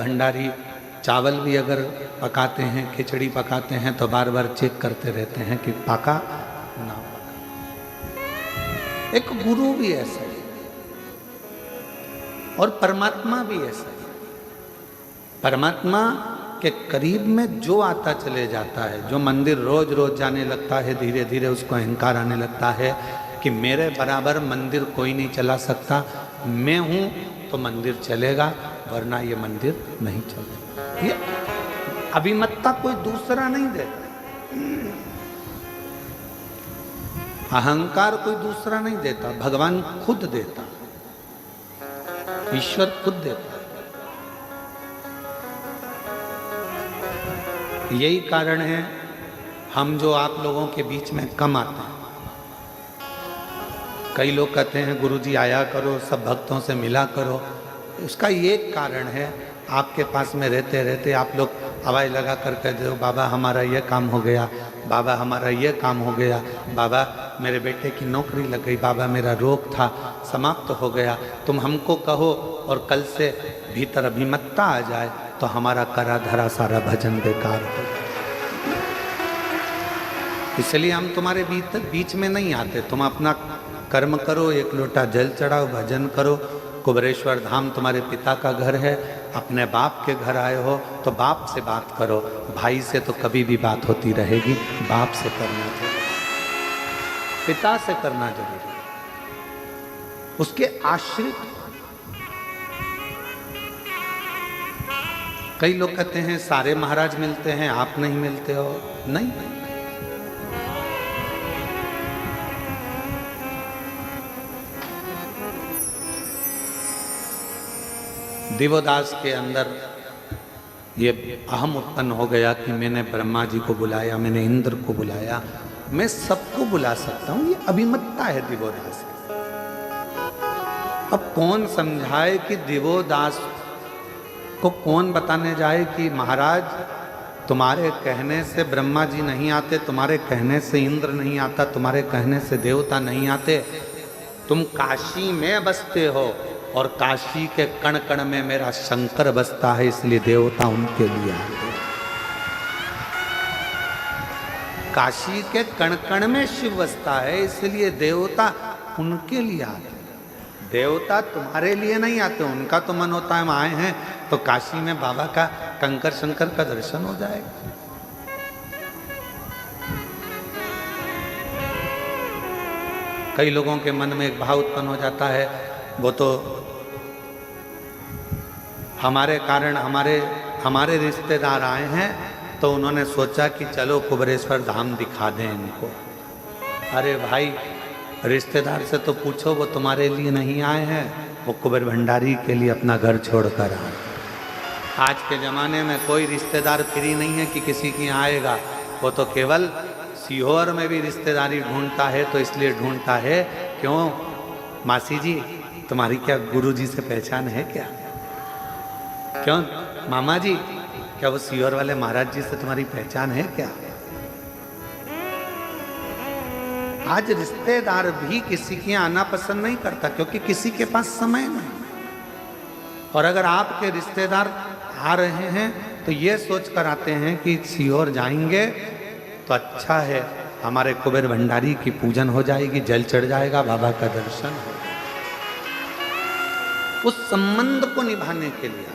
भंडारी चावल भी अगर पकाते हैं, खिचड़ी पकाते हैं तो बार बार चेक करते रहते हैं कि पका ना पका। एक गुरु भी ऐसा है और परमात्मा भी ऐसा है। परमात्मा के करीब में जो आता चले जाता है, जो मंदिर रोज रोज जाने लगता है, धीरे धीरे उसको अहंकार आने लगता है कि मेरे बराबर मंदिर कोई नहीं चला सकता, मैं हूं तो मंदिर चलेगा, वरना ये मंदिर नहीं चलेगा। ये अभिमतता कोई दूसरा नहीं देता, अहंकार कोई दूसरा नहीं देता, भगवान खुद देता, ईश्वर खुद देता। यही कारण है हम जो आप लोगों के बीच में कम आते हैं। कई लोग कहते हैं गुरुजी आया करो, सब भक्तों से मिला करो। उसका ये कारण है, आपके पास में रहते रहते आप लोग आवाज़ लगा कर कह दो, बाबा हमारा ये काम हो गया, बाबा हमारा ये काम हो गया, बाबा मेरे बेटे की नौकरी लग गई, बाबा मेरा रोग था समाप्त हो गया। तुम हमको कहो और कल से भीतर अभिमतता आ जाए तो हमारा करा धरा सारा भजन बेकार हो। इसलिए हम तुम्हारे बीच में नहीं आते। तुम अपना कर्म करो, एक लोटा जल चढ़ाओ, भजन करो। कुबरेश्वर धाम तुम्हारे पिता का घर है, अपने बाप के घर आए हो तो बाप से बात करो। भाई से तो कभी भी बात होती रहेगी, बाप से करना जरूरी, पिता से करना जरूरी, उसके आश्रित। कई लोग कहते हैं सारे महाराज मिलते हैं, आप नहीं मिलते हो। नहीं, दिवोदास के अंदर ये अहम उत्पन्न हो गया कि मैंने ब्रह्मा जी को बुलाया, मैंने इंद्र को बुलाया, मैं सबको बुला सकता हूं। ये अभिमतता है दिवोदास की। अब कौन समझाए कि दिवोदास को कौन बताने जाए कि महाराज तुम्हारे कहने से ब्रह्मा जी नहीं आते, तुम्हारे कहने से इंद्र नहीं आता, तुम्हारे कहने से देवता नहीं आते। तुम काशी में बसते हो और काशी के कण कण में मेरा शंकर बसता है, इसलिए देवता उनके लिए आते। काशी के कण कण में शिव बसता है, इसलिए देवता उनके लिए आते। देवता तुम्हारे लिए नहीं आते, उनका तो मन होता है हम आए हैं तो काशी में बाबा का कंकर शंकर का दर्शन हो जाएगा। कई लोगों के मन में एक भाव उत्पन्न हो जाता है, वो तो हमारे कारण हमारे रिश्तेदार आए हैं तो उन्होंने सोचा कि चलो कुबरेश्वर धाम दिखा दें इनको। अरे भाई, रिश्तेदार से तो पूछो, वो तुम्हारे लिए नहीं आए हैं, वो कुबेर भंडारी के लिए अपना घर छोड़कर आए। आज के ज़माने में कोई रिश्तेदार फ्री नहीं है कि किसी के यहाँ आएगा। वो तो केवल सीहोर में भी रिश्तेदारी ढूंढता है, तो इसलिए ढूंढता है क्यों, मासी जी तुम्हारी क्या गुरु जी से पहचान है क्या? क्यों मामा जी, क्या वो सीहोर वाले महाराज जी से तुम्हारी पहचान है क्या? आज रिश्तेदार भी किसी के आना पसंद नहीं करता, क्योंकि किसी के पास समय नहीं। और अगर आपके रिश्तेदार आ रहे हैं तो ये सोच कर आते हैं कि सीहोर जाएंगे तो अच्छा है, हमारे कुबेर भंडारी की पूजन हो जाएगी, जल चढ़ जाएगा, बाबा का दर्शन हो। उस संबंध को निभाने के लिए,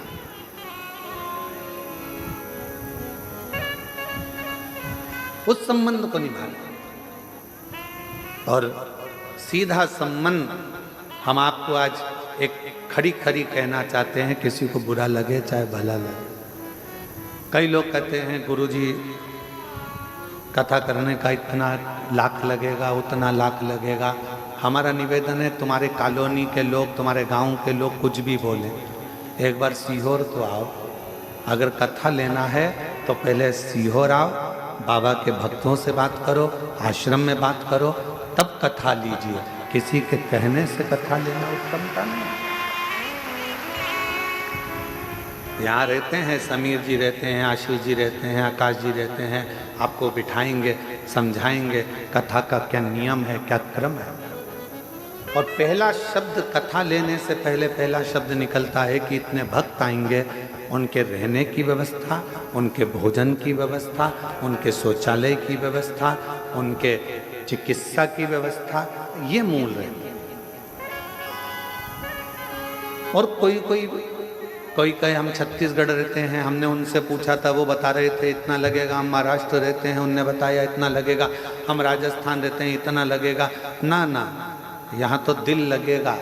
उस संबंध को निभाने, और सीधा संबंध हम आपको आज एक खड़ी खड़ी कहना चाहते हैं, किसी को बुरा लगे चाहे भला लगे। कई लोग कहते हैं गुरुजी कथा करने का इतना लाख लगेगा, उतना लाख लगेगा। हमारा निवेदन है, तुम्हारे कॉलोनी के लोग, तुम्हारे गांव के लोग कुछ भी बोले, एक बार सीहोर तो आओ। अगर कथा लेना है तो पहले सीहोर आओ, बाबा के भक्तों से बात करो, आश्रम में बात करो, तब कथा लीजिए। किसी के कहने से कथा लेना उत्तमता नहीं। यहाँ रहते हैं, समीर जी रहते हैं, आशीष जी रहते हैं, आकाश जी रहते हैं, आपको बिठाएंगे, समझाएंगे कथा का क्या नियम है, क्या क्रम है। और पहला शब्द कथा लेने से पहले पहला शब्द निकलता है कि इतने भक्त आएंगे, उनके रहने की व्यवस्था, उनके भोजन की व्यवस्था, उनके शौचालय की व्यवस्था, उनके चिकित्सा की व्यवस्था, ये मूल रहते। और कोई कहे हम छत्तीसगढ़ रहते हैं, हमने उनसे पूछा था, वो बता रहे थे इतना लगेगा। हम महाराष्ट्र रहते हैं, उनने बताया इतना लगेगा। हम राजस्थान रहते हैं, इतना लगेगा। ना, यहाँ तो दिल लगेगा,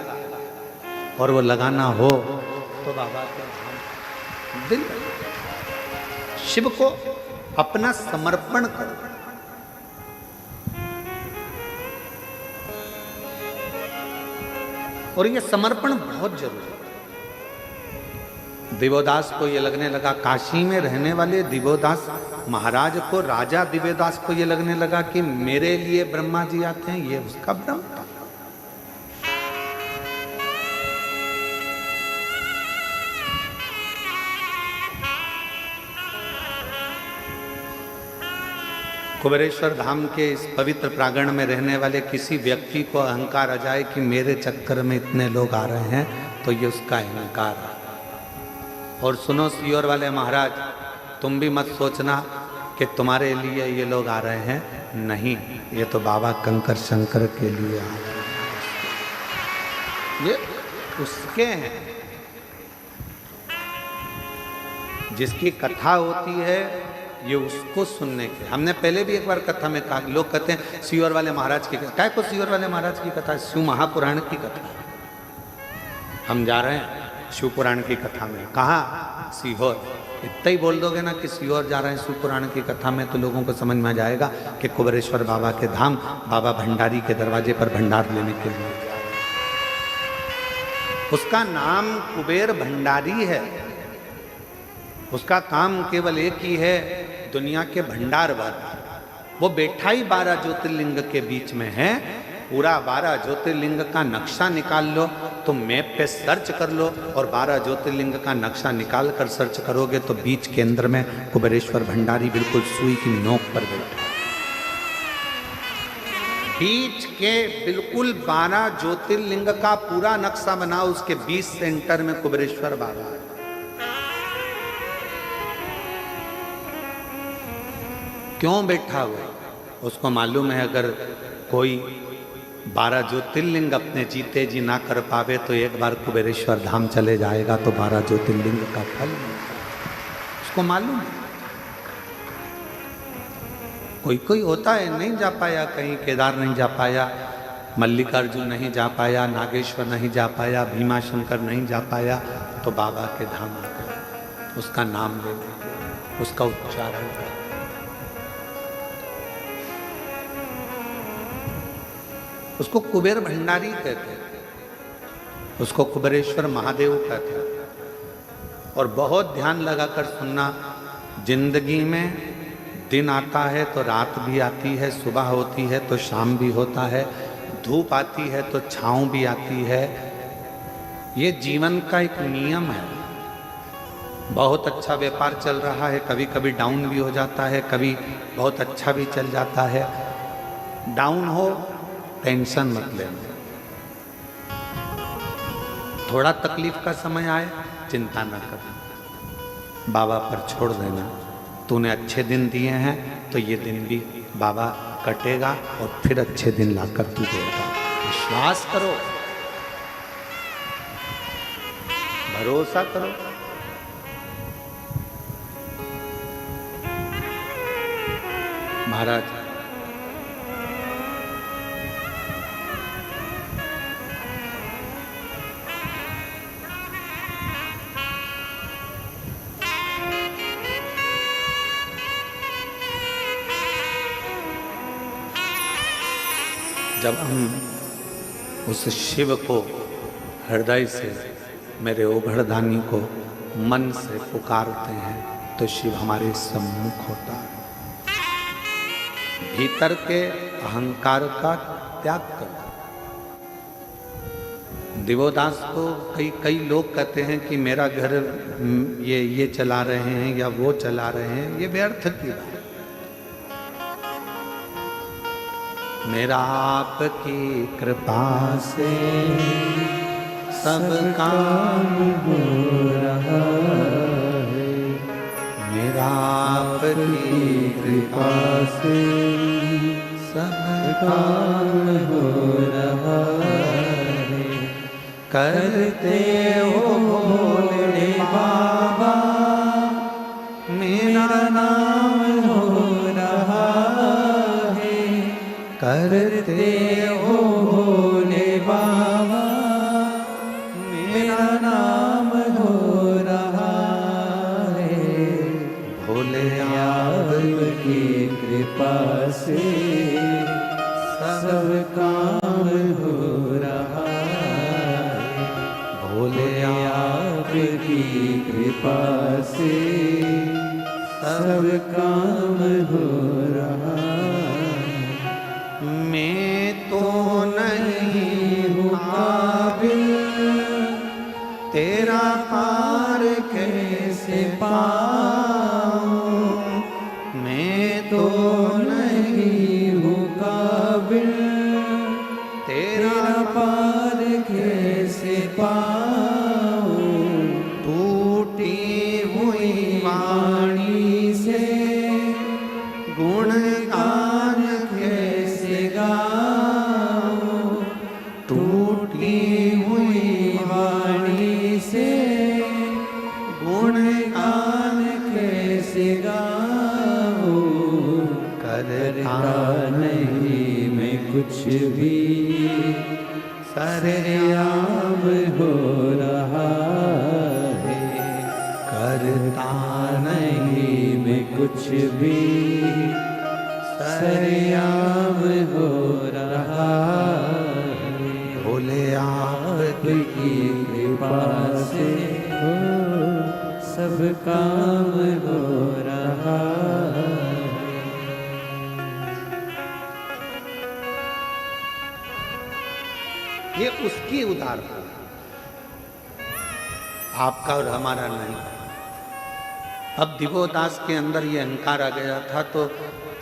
और वो लगाना हो तो बाबा के धाम दिल लगेगा। शिव को अपना समर्पण करो। और ये समर्पण बहुत जरूरी है। दिव्योदास को ये लगने लगा, काशी में रहने वाले दिव्योदास महाराज को, राजा दिव्योदास को ये लगने लगा कि मेरे लिए ब्रह्मा जी आते हैं, ये उसका भ्रम था। कुबेरेश्वर धाम के इस पवित्र प्रांगण में रहने वाले किसी व्यक्ति को अहंकार आ जाए कि मेरे चक्कर में इतने लोग आ रहे हैं, तो ये उसका अहंकार है। और सुनो सीहोर वाले महाराज, तुम भी मत सोचना कि तुम्हारे लिए ये लोग आ रहे हैं, नहीं, ये तो बाबा कंकर शंकर के लिए आ रहे हैं, ये उसके हैं। जिसकी कथा होती है ये उसको सुनने के। हमने पहले भी एक बार कथा में कहा, लोग कहते हैं सीहोर वाले महाराज की कथा। क्या को सीहोर वाले महाराज की कथा? शिव महापुराण की कथा। हम जा रहे हैं शिव पुराण की कथा में। कहाँ? सीहोर। इतना ही बोल दोगे ना कि सीहोर जा रहे हैं शिव पुराण की कथा में, तो लोगों को समझ में आ जाएगा कि कुबेरेश्वर बाबा के धाम, बाबा भंडारी के दरवाजे पर भंडार लेने के लिए। उसका नाम कुबेर भंडारी है। उसका काम केवल एक ही है, दुनिया के भंडार भरना। वो बैठा ही 12 ज्योतिर्लिंग के बीच में है। पूरा 12 ज्योतिर्लिंग का नक्शा निकाल लो, तो मैप पे सर्च कर लो, और 12 ज्योतिर्लिंग का नक्शा निकाल कर सर्च करोगे तो बीच केंद्र में कुबेरेश्वर भंडारी बिल्कुल सुई की नोक पर बैठा। बीच के बिल्कुल 12 ज्योतिर्लिंग का पूरा नक्शा बनाओ, उसके 20 सेंटर में कुबेरेश्वर बाबा है। क्यों बैठा हुआ? उसको मालूम है अगर कोई 12 ज्योतिर्लिंग अपने जीते जी ना कर पावे तो एक बार कुबेरेश्वर धाम चले जाएगा तो 12 ज्योतिर्लिंग का फल मिलेगा। उसको मालूम है। कोई होता है नहीं जा पाया, कहीं केदार नहीं जा पाया, मल्लिकार्जुन नहीं जा पाया, नागेश्वर नहीं जा पाया, भीमाशंकर नहीं जा पाया, तो बाबा के धाम आ गए। उसका नाम ले, उसका उच्चारण कर। उसको कुबेर भंडारी कहते हैं, उसको कुबेरेश्वर महादेव कहते हैं। और बहुत ध्यान लगाकर सुनना, जिंदगी में दिन आता है तो रात भी आती है, सुबह होती है तो शाम भी होता है, धूप आती है तो छाँव भी आती है। ये जीवन का एक नियम है। बहुत अच्छा व्यापार चल रहा है, कभी कभी डाउन भी हो जाता है, कभी बहुत अच्छा भी चल जाता है। डाउन हो, टेंशन मत लेना। थोड़ा तकलीफ का समय आए, चिंता न करना, बाबा पर छोड़ देना। तूने अच्छे दिन दिए हैं तो ये दिन भी बाबा कटेगा और फिर अच्छे दिन लाकर तू देगा। विश्वास करो, भरोसा करो। महाराज जब हम उस शिव को हृदय से, मेरे ओघड़दानी को मन से पुकारते हैं तो शिव हमारे सम्मुख होता है। भीतर के अहंकार का त्याग कर। दिव्योदास को कई लोग कहते हैं कि मेरा घर ये चला रहे हैं या वो चला रहे हैं, ये व्यर्थ की बात। मेरा आपकी कृपा से सब काम हो रहा है। मेरा आपकी कृपा से सब काम हो रहा है। करते हो भोले बाबा मेरा नाम हो रहा है। करते हो भोले बाबा मेरा नाम हो रहा है। भोले आपकी कृपा से सब काम हो रहा है। भोले आपकी कृपा से सब काम हो रहा है। मैं तो नहीं हूँ काबिल तेरा पार कैसे पाऊं। मैं तो नहीं हूँ काबिल तेरा पार कैसे पाऊं। टूटी हुई वाणी से गुणगान कैसे गाऊं। टूटी हुई वाणी से गुणगान कैसे गाऊं। करता नहीं मैं कुछ भी सरेआम हो रहा है। करता नहीं मैं कुछ भी सरेआम हो रहा है। भोले आपकी कृपा से सब काम हो रहा है। ये उसकी उदारता, आपका और हमारा नहीं। अब दिवोदास के अंदर ये अहंकार आ गया था, तो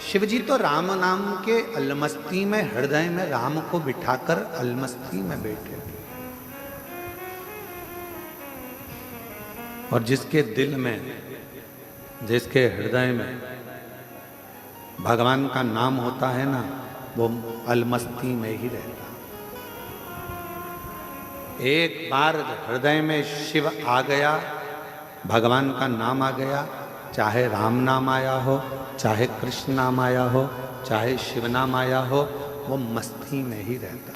शिवजी तो राम नाम के अलमस्ती में, हृदय में राम को बिठाकर अलमस्ती में बैठे। और जिसके दिल में, जिसके हृदय में भगवान का नाम होता है ना, वो अलमस्ती में ही रहता। एक बार हृदय में शिव आ गया, भगवान का नाम आ गया, चाहे राम नाम आया हो, चाहे कृष्ण नाम आया हो, चाहे शिव नाम आया हो, वो मस्ती में ही रहता।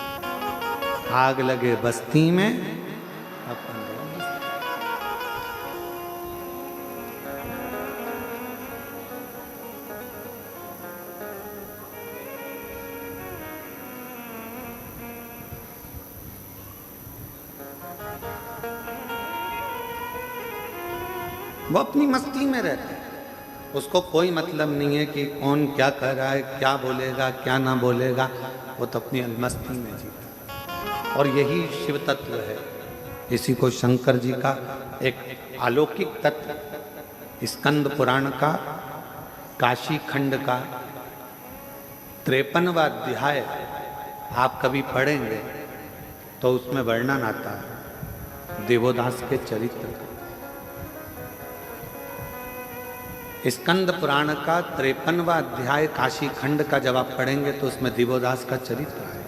आग लगे बस्ती में अपन वो अपनी मस्ती में रहता है। उसको कोई मतलब नहीं है कि कौन क्या कह रहा है, क्या बोलेगा, क्या ना बोलेगा। वो तो अपनी मस्ती में जीता। और यही शिव तत्व है। इसी को शंकर जी का एक अलौकिक तत्व स्कंद पुराण का काशी खंड का 53वां अध्याय आप कभी पढ़ेंगे तो उसमें वर्णन आता है देवोदास के चरित्र का। स्कंद पुराण का 53वां अध्याय काशी खंड का जब आप पढ़ेंगे तो उसमें दिवोदास का चरित्र है।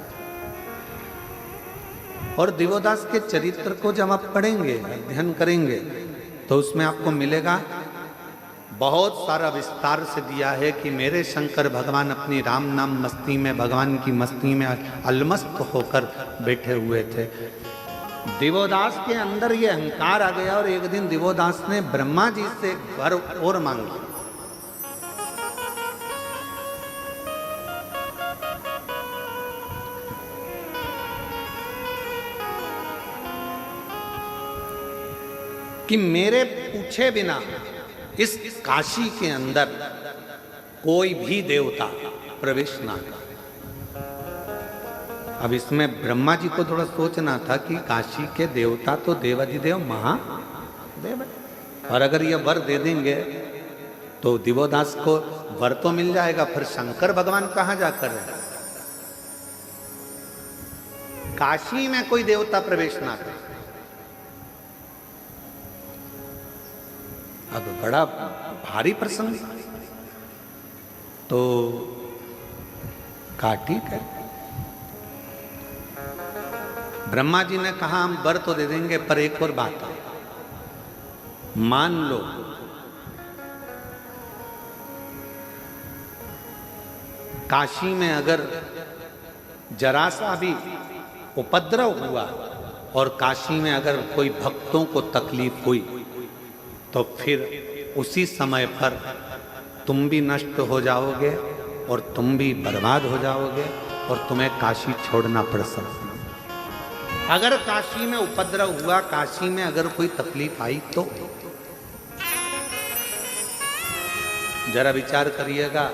और दिवोदास के चरित्र को जब आप पढ़ेंगे, अध्ययन करेंगे, तो उसमें आपको मिलेगा बहुत सारा विस्तार से दिया है कि मेरे शंकर भगवान अपनी राम नाम मस्ती में, भगवान की मस्ती में अलमस्त होकर बैठे हुए थे। दिवोदास के अंदर ये अहंकार आ गया और एक दिन दिवोदास ने ब्रह्मा जी से वर और मांगी। कि मेरे पूछे बिना इस काशी के अंदर कोई भी देवता प्रवेश ना करे। अब इसमें ब्रह्मा जी को थोड़ा सोचना था कि काशी के देवता तो देवाधिदेव महादेव है, और अगर ये वर दे देंगे तो दिवोदास को वर तो मिल जाएगा, फिर शंकर भगवान कहाँ जाकर है। काशी में कोई देवता प्रवेश ना करे। अब बड़ा भारी प्रसंग, तो कहा ठीक है। ब्रह्मा जी ने कहा हम वर तो दे देंगे, पर एक और बात है, मान लो काशी में अगर जरा सा भी उपद्रव हुआ और काशी में अगर कोई भक्तों को तकलीफ हुई तो फिर उसी समय पर तुम भी नष्ट हो जाओगे और तुम भी बर्बाद हो जाओगे और तुम्हें काशी छोड़ना पड़ सकता। अगर काशी में उपद्रव हुआ, काशी में अगर कोई तकलीफ आई तो जरा विचार करिएगा,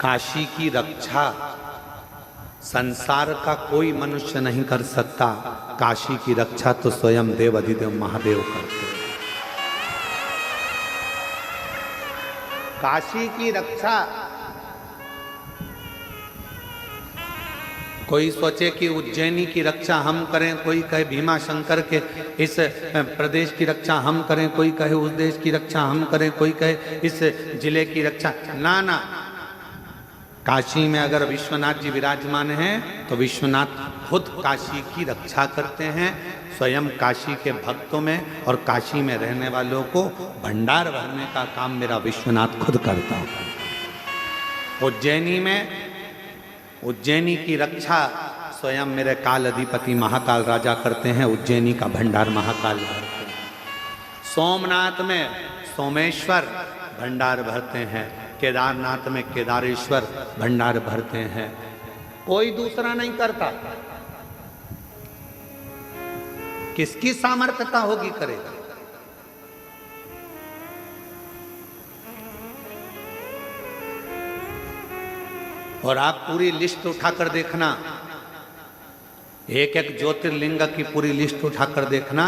काशी की रक्षा संसार का कोई मनुष्य नहीं कर सकता, काशी की रक्षा तो स्वयं देव अधिदेव महादेव करते हैं। काशी की रक्षा कोई सोचे कि उज्जैनी की रक्षा हम करें, कोई कहे भीमा शंकर के इस प्रदेश की रक्षा हम करें, कोई कहे उस देश की रक्षा हम करें, कोई कहे इस जिले की रक्षा। ना ना, काशी में अगर विश्वनाथ जी विराजमान हैं तो विश्वनाथ खुद काशी की रक्षा करते हैं, स्वयं काशी के भक्तों में और काशी में रहने वालों को भंडार भरने का काम मेरा विश्वनाथ खुद करता है। उज्जैनी की रक्षा स्वयं मेरे काल अधिपति महाकाल राजा करते हैं, उज्जैनी का भंडार महाकाल भरते हैं। सोमनाथ में सोमेश्वर भंडार भरते हैं, केदारनाथ में केदारेश्वर भंडार भरते हैं, कोई दूसरा नहीं करता। किसकी सामर्थ्यता होगी करेगा। और आप पूरी लिस्ट उठाकर देखना, एक एक ज्योतिर्लिंग की पूरी लिस्ट उठाकर देखना,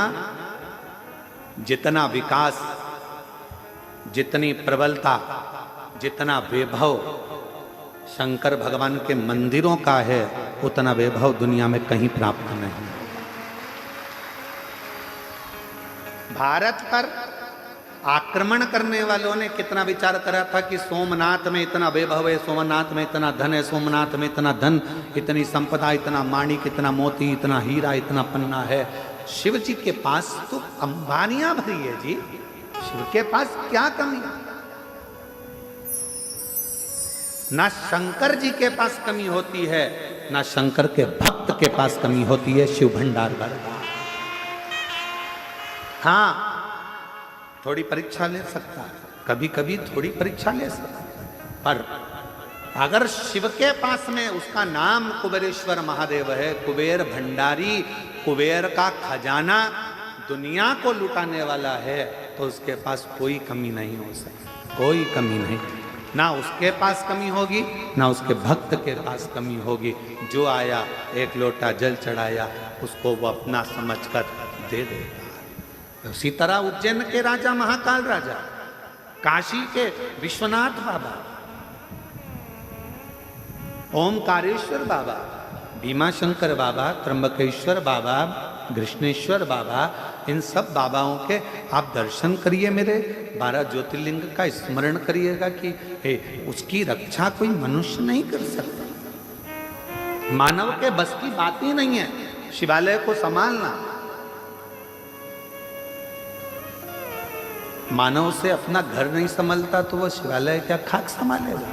जितना विकास, जितनी प्रबलता, जितना वैभव शंकर भगवान के मंदिरों का है, उतना वैभव दुनिया में कहीं प्राप्त नहीं। भारत पर आक्रमण करने वालों ने कितना विचार करा था कि सोमनाथ में इतना वैभव है, सोमनाथ में इतना धन है, सोमनाथ में इतना धन, इतनी संपदा, इतना माणिक, इतना मोती, इतना हीरा, इतना पन्ना है। शिव जी के पास तो अंबानियां भरी है जी, शिव के पास क्या कमी है। ना शंकर जी के पास कमी होती है, ना शंकर के भक्त के पास कमी होती है। शिव भंडार भरता। हाँ, थोड़ी परीक्षा ले सकता है, कभी कभी थोड़ी परीक्षा ले सकता है, पर अगर शिव के पास में उसका नाम कुबेरेश्वर महादेव है, कुबेर भंडारी, कुबेर का खजाना दुनिया को लुटाने वाला है, तो उसके पास कोई कमी नहीं हो सकती, कोई कमी नहीं। ना उसके पास कमी होगी, ना उसके भक्त के पास कमी होगी। जो आया एक लोटा जल चढ़ाया, उसको वो अपना समझकर दे देगा। उसी तरह उज्जैन के राजा महाकाल राजा, काशी के विश्वनाथ बाबा, ओमकारेश्वर बाबा, भीमाशंकर बाबा, त्र्यंबकेश्वर बाबा, कृष्णेश्वर बाबा, इन सब बाबाओं के आप दर्शन करिए, मेरे 12 ज्योतिर्लिंग का स्मरण करिएगा कि उसकी रक्षा कोई मनुष्य नहीं कर सकता। मानव के बस की बात ही नहीं है शिवालय को संभालना। मानव से अपना घर नहीं संभलता तो वह शिवालय क्या खाक संभालेगा।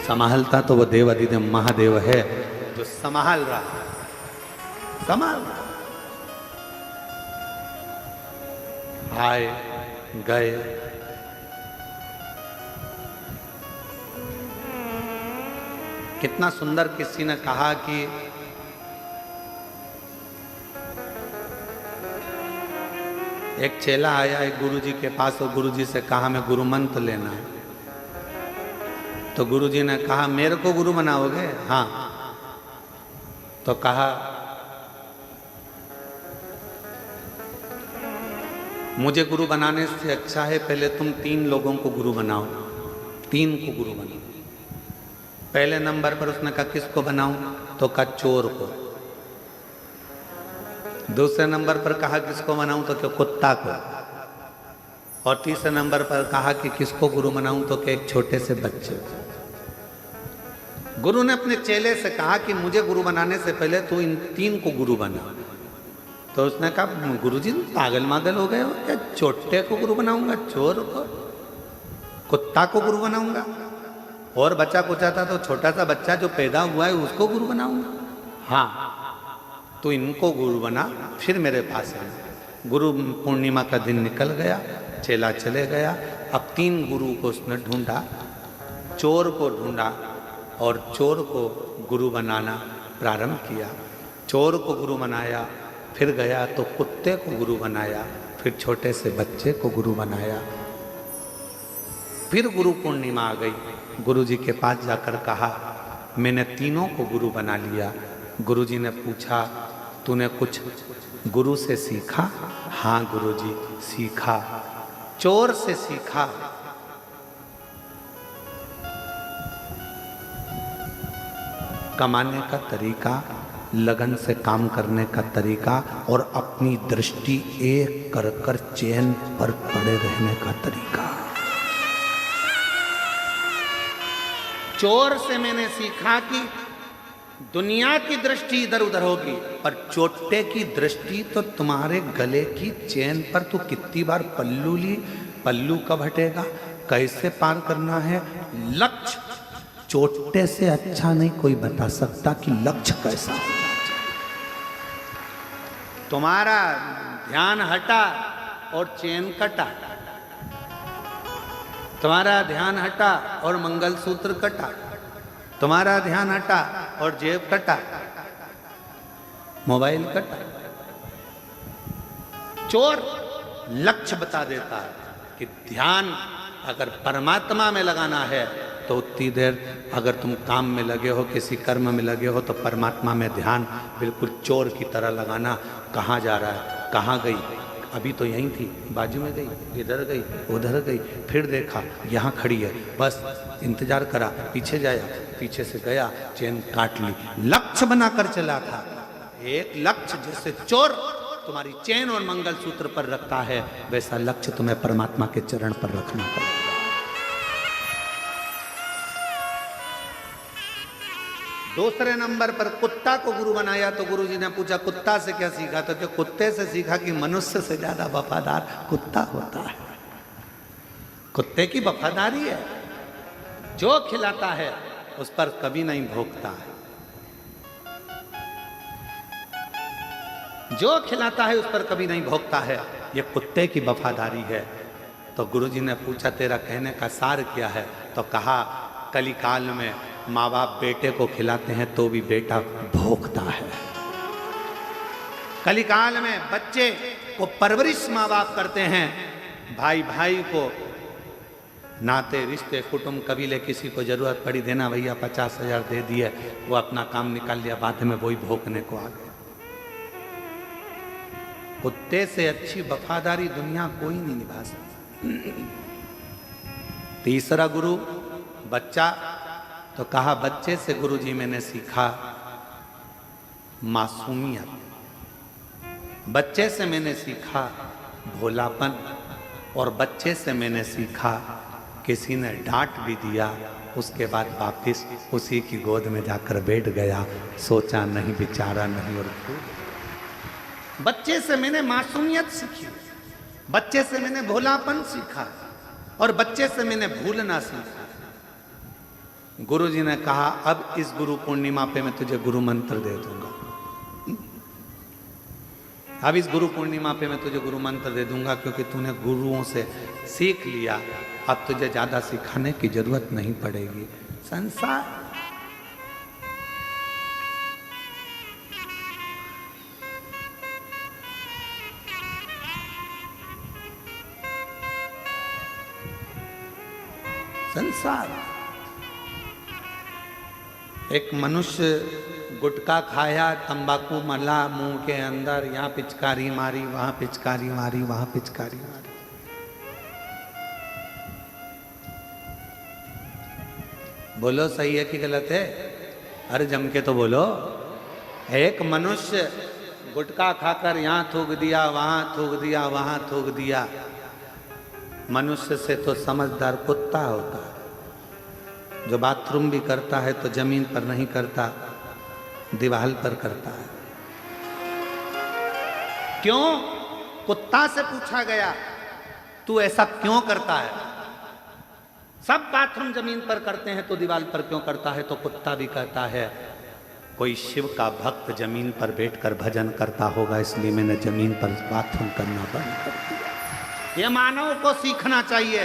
संभालता तो वह देव अधिदेव महादेव है, जो संभाल रहा है, संभाल रहा। आए गए, कितना सुंदर किसी ने कहा कि एक चेला आया एक गुरुजी के पास और गुरुजी से कहा मैं गुरु मंत्र लेना है। तो गुरुजी ने कहा मेरे को गुरु बनाओगे? हाँ। तो कहा मुझे गुरु बनाने से अच्छा है पहले तुम 3 लोगों को गुरु बनाओ, 3 को गुरु बनाओ। पहले नंबर पर उसने कहा किसको बनाऊं, तो कहा चोर को। दूसरे नंबर पर कहा किसको बनाऊं, तो क्यों कुत्ता को। और तीसरे नंबर पर कहा कि किसको गुरु बनाऊं, तो क्या एक छोटे से बच्चे को। गुरु ने अपने चेले से कहा कि मुझे गुरु बनाने से पहले तू इन तीन को गुरु बना। तो उसने कहा गुरुजी पागल मागल हो गए हो क्या, छोटे को गुरु बनाऊंगा, चोर को, कुत्ता को गुरु बनाऊंगा, और बच्चा कुचा था तो छोटा सा बच्चा जो पैदा हुआ है उसको गुरु बनाऊंगा। हाँ तो इनको गुरु बना, फिर मेरे पास है। गुरु पूर्णिमा का दिन निकल गया, चेला चले गया। अब तीन गुरु को उसने ढूंढा, चोर को ढूंढा और चोर को गुरु बनाना प्रारंभ किया। चोर को गुरु बनाया, फिर गया तो कुत्ते को गुरु बनाया, फिर छोटे से बच्चे को गुरु बनाया। फिर गुरु पूर्णिमा आ गई। गुरु जी के पास जाकर कहा मैंने तीनों को गुरु बना लिया। गुरु जी ने पूछा तूने कुछ गुरु से सीखा? हाँ गुरु जी सीखा, चोर से सीखा। कमाने का तरीका, लगन से काम करने का तरीका और अपनी दृष्टि एक कर कर चैन पर पड़े रहने का तरीका। चोर से मैंने सीखा कि दुनिया की दृष्टि इधर उधर होगी, पर चोटे की दृष्टि तो तुम्हारे गले की चैन पर। तू कितनी बार पल्लू ली, पल्लू कब हटेगा, कैसे पार करना है। लक्ष्य चोटे से अच्छा नहीं कोई बता सकता कि लक्ष्य कैसा होना चाहिए। तुम्हारा ध्यान हटा और चैन कटा, तुम्हारा ध्यान हटा और मंगलसूत्र कटा, तुम्हारा ध्यान हटा और जेब कटा, मोबाइल कटा। चोर लक्ष्य बता देता है कि ध्यान अगर परमात्मा में लगाना है तो उतनी देर, अगर तुम काम में लगे हो, किसी कर्म में लगे हो, तो परमात्मा में ध्यान बिल्कुल चोर की तरह लगाना। कहाँ जा रहा है, कहाँ गई, अभी तो यहीं थी, बाजू में गई, इधर गई, उधर गई, फिर देखा यहाँ खड़ी है, बस इंतजार करा, पीछे जाया, पीछे से गया, चैन काट ली। लक्ष्य बनाकर चला था। एक लक्ष्य जैसे चोर तुम्हारी चैन और मंगलसूत्र पर रखता है, वैसा लक्ष्य तुम्हें परमात्मा के चरण पर रखना पड़ेगा। दूसरे नंबर पर कुत्ता को गुरु बनाया तो गुरु जी ने पूछा कुत्ता से क्या सीखा, तो क्या कुत्ते से सीखा कि मनुष्य से ज्यादा वफादार कुत्ता होता है। कुत्ते की वफादारी है, जो खिलाता है उस पर कभी नहीं भोंकता है, जो खिलाता है उस पर कभी नहीं भोंकता है। ये कुत्ते की वफादारी है। तो गुरु जी ने पूछा तेरा कहने का सार क्या है, तो कहा कलिकाल में माँ बाप बेटे को खिलाते हैं तो भी बेटा भोंकता है। कलिकाल में बच्चे को परवरिश माँ बाप करते हैं, भाई भाई को, नाते रिश्ते कुटुंब कबीले, किसी को जरूरत पड़ी देना भैया 50,000 दे दिए, वो अपना काम निकाल लिया, बाद में वही भोंकने को आ गए। कुत्ते से अच्छी वफादारी दुनिया कोई नहीं निभा सकता। तीसरा गुरु बच्चा, तो कहा बच्चे से गुरु जी मैंने सीखा मासूमियत, बच्चे से मैंने सीखा भोलापन, और बच्चे से मैंने सीखा किसी ने डांट भी दिया उसके बाद वापिस उसी की गोद में जाकर बैठ गया, सोचा नहीं विचारा नहीं और बच्चे से मैंने मासूमियत सीखी, बच्चे से मैंने भोलापन सीखा और बच्चे से मैंने भूलना सीखा। गुरु जी ने कहा अब इस गुरु पूर्णिमा पे मैं तुझे गुरु मंत्र दे दूंगा, अब इस गुरु पूर्णिमा पे मैं तुझे गुरु मंत्र दे दूंगा, क्योंकि तूने गुरुओं से सीख लिया, अब तुझे ज्यादा सिखाने की जरूरत नहीं पड़ेगी। संसार एक मनुष्य गुटखा खाया, तंबाकू मला मुंह के अंदर, यहाँ पिचकारी मारी, वहां पिचकारी मारी, वहां पिचकारी मारी। बोलो सही है कि गलत है? अरे जम के तो बोलो। एक मनुष्य गुटखा खाकर यहाँ थूक दिया, वहां थूक दिया, वहां थूक दिया। मनुष्य से तो समझदार कुत्ता होता है, जो बाथरूम भी करता है तो जमीन पर नहीं करता, दीवार पर करता है। क्यों? कुत्ता से पूछा गया तू ऐसा क्यों करता है? सब बाथरूम जमीन पर करते हैं तो दीवार पर क्यों करता है? तो कुत्ता भी कहता है कोई शिव का भक्त जमीन पर बैठकर भजन करता होगा, इसलिए मैंने जमीन पर बाथरूम करना बंद कर दिया। ये मानव को सीखना चाहिए,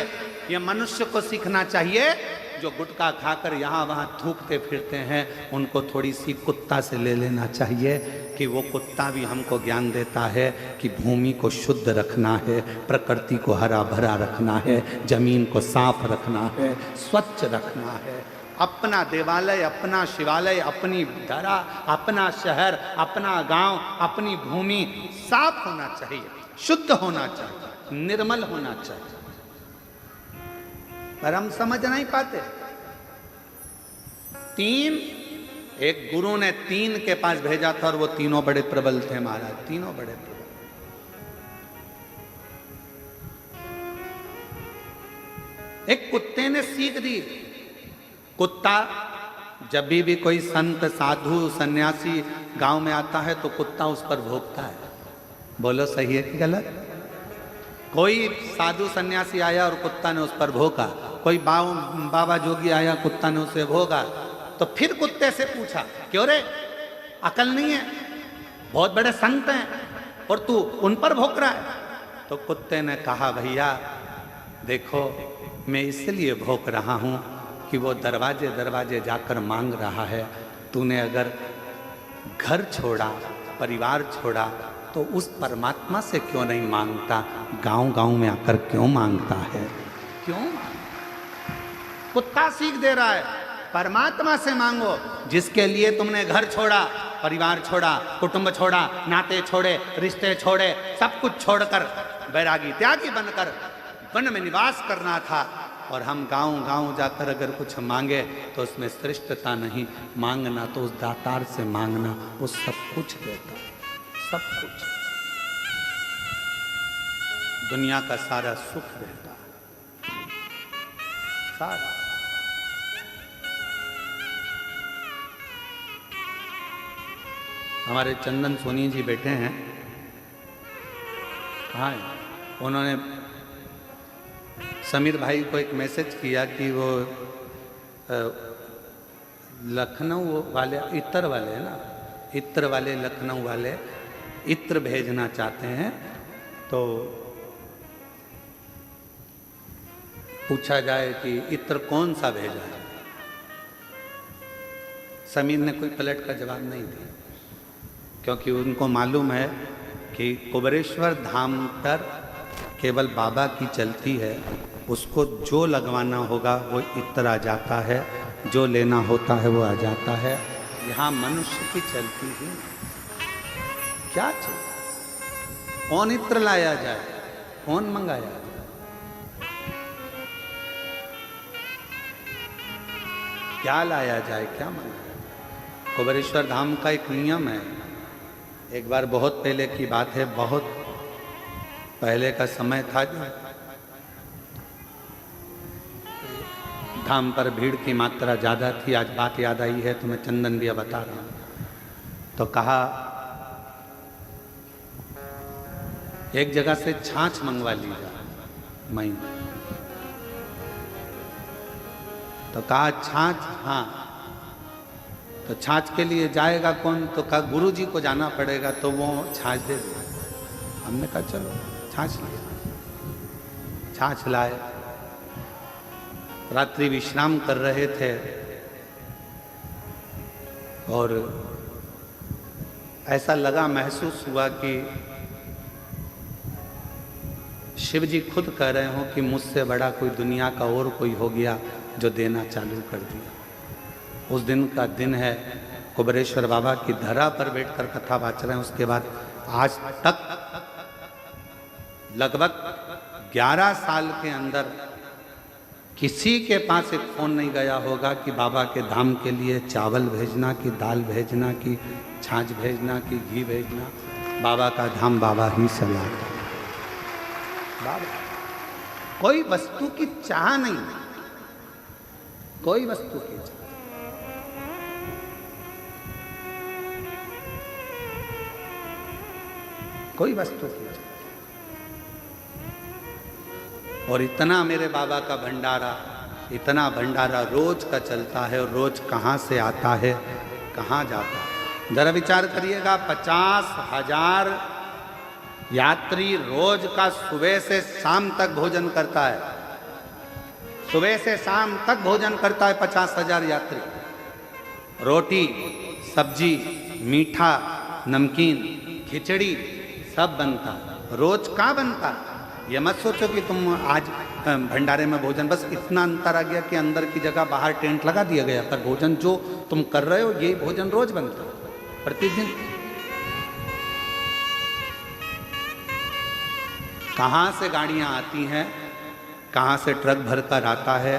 ये मनुष्य को सीखना चाहिए। जो गुटखा खाकर यहाँ वहाँ थूकते फिरते हैं, उनको थोड़ी सी कुत्ता से ले लेना चाहिए कि वो कुत्ता भी हमको ज्ञान देता है कि भूमि को शुद्ध रखना है, प्रकृति को हरा भरा रखना है, जमीन को साफ रखना है, स्वच्छ रखना है। अपना देवालय, अपना शिवालय, अपनी धरा, अपना शहर, अपना गांव, अपनी भूमि साफ होना चाहिए, शुद्ध होना चाहिए, निर्मल होना चाहिए। पर हम समझ नहीं पाते। एक गुरु ने 3 के पास भेजा था और वो तीनों बड़े प्रबल थे महाराज, तीनों बड़े प्रबल। एक कुत्ते ने सीख दी। कुत्ता जब भी कोई संत, साधु, सन्यासी गांव में आता है तो कुत्ता उस पर भौंकता है। बोलो सही है कि गलत? कोई साधु सन्यासी आया और कुत्ता ने उस पर भौंका, कोई बाबा जोगी आया, कुत्ता ने उसे भौंका। तो फिर कुत्ते से पूछा क्यों रे, अकल नहीं है? बहुत बड़े संत हैं और तू उन पर भौंक रहा है। तो कुत्ते ने कहा भैया देखो, मैं इसलिए भौंक रहा हूं कि वो दरवाजे दरवाजे जाकर मांग रहा है। तूने अगर घर छोड़ा, परिवार छोड़ा, तो उस परमात्मा से क्यों नहीं मांगता? गांव गांव में आकर क्यों मांगता है? क्यों? कुत्ता सीख दे रहा है, परमात्मा से मांगो। जिसके लिए तुमने घर छोड़ा, परिवार छोड़ा, कुटुंब छोड़ा, नाते छोड़े, रिश्ते छोड़े, सब कुछ छोड़कर बैरागी त्यागी बनकर वन में निवास करना था, और हम गांव गांव जाकर अगर कुछ मांगे तो उसमें श्रेष्ठता नहीं, मांगना तो उस दातार से मांगना, वो सब कुछ देता, सब कुछ, दुनिया का सारा सुख देता, सारा। हमारे चंदन सोनी जी बैठे हैं, हाँ, उन्होंने समीर भाई को एक मैसेज किया कि वो लखनऊ वाले, इत्र वाले है ना, इत्र वाले, लखनऊ वाले इत्र भेजना चाहते हैं। तो पूछा जाए कि इत्र कौन सा भेजा है। समीर ने कोई पलट का जवाब नहीं दिया, क्योंकि उनको मालूम है कि कुबेरेश्वर धाम पर केवल बाबा की चलती है, उसको जो लगवाना होगा वो इत्र आ जाता है, जो लेना होता है वो आ जाता है। यहाँ मनुष्य की चलती ही क्या चाहिए? कौन इत्र लाया जाए, कौन मंगाया? क्या लाया जाए, क्या मंगाया? कुबेरेश्वर धाम का एक नियम है। एक बार बहुत पहले की बात है, बहुत पहले का समय था, धाम पर भीड़ की मात्रा ज़्यादा थी। आज बात याद आई है तो मैं चंदन भी बता रहा हूँ। तो कहा एक जगह से छाछ मंगवा लीजिए मई। तो कहा छाछ, हाँ। तो छाछ के लिए जाएगा कौन? तो कहा गुरुजी को जाना पड़ेगा, तो वो छाछ दे दे। हमने कहा चलो छाछ लाए। छाछ लाए, रात्रि विश्राम कर रहे थे और ऐसा लगा, महसूस हुआ कि शिव जी खुद कह रहे हो कि मुझसे बड़ा कोई दुनिया का और कोई हो गया जो देना चालू कर दिया। उस दिन का दिन है, कुबेरेश्वर बाबा की धरा पर बैठकर कथा वाच रहे हैं। उसके बाद आज तक लगभग 11 साल के अंदर किसी के पास एक फ़ोन नहीं गया होगा कि बाबा के धाम के लिए चावल भेजना, कि दाल भेजना, कि छाछ भेजना, कि घी भेजना। बाबा का धाम बाबा ही चलाता। बाबा कोई वस्तु की चाह नहीं, कोई वस्तु की चाह। कोई वस्तु की चाह। और इतना मेरे बाबा का भंडारा, इतना भंडारा रोज का चलता है, और रोज कहाँ से आता है, कहाँ जाता है। जरा विचार करिएगा, 50,000 यात्री रोज का सुबह से शाम तक भोजन करता है। सुबह से शाम तक भोजन करता है 50,000 यात्री। रोटी, सब्जी, मीठा, नमकीन, खिचड़ी सब बनता है। रोज का बनता है। ये मत सोचो कि तुम आज भंडारे में भोजन, बस इतना अंतर आ गया कि अंदर की जगह बाहर टेंट लगा दिया गया, पर भोजन जो तुम कर रहे हो ये भोजन रोज बनता है, प्रतिदिन। कहाँ से गाड़ियाँ आती हैं, कहाँ से ट्रक भरकर आता है,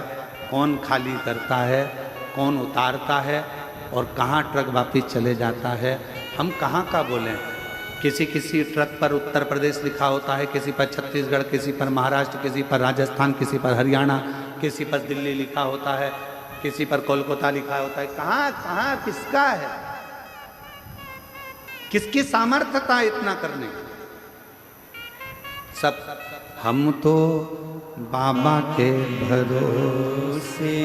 कौन खाली करता है, कौन उतारता है, और कहाँ ट्रक वापिस चले जाता है। हम कहाँ का बोलें। किसी ट्रक पर उत्तर प्रदेश लिखा होता है, किसी पर छत्तीसगढ़, किसी पर महाराष्ट्र, किसी पर राजस्थान, किसी पर हरियाणा, किसी पर दिल्ली लिखा होता है, किसी पर कोलकाता लिखा होता है। कहाँ कहाँ किसका है, किसकी सामर्थ्यता इतना करने की। सब हम तो बाबा के भरोसे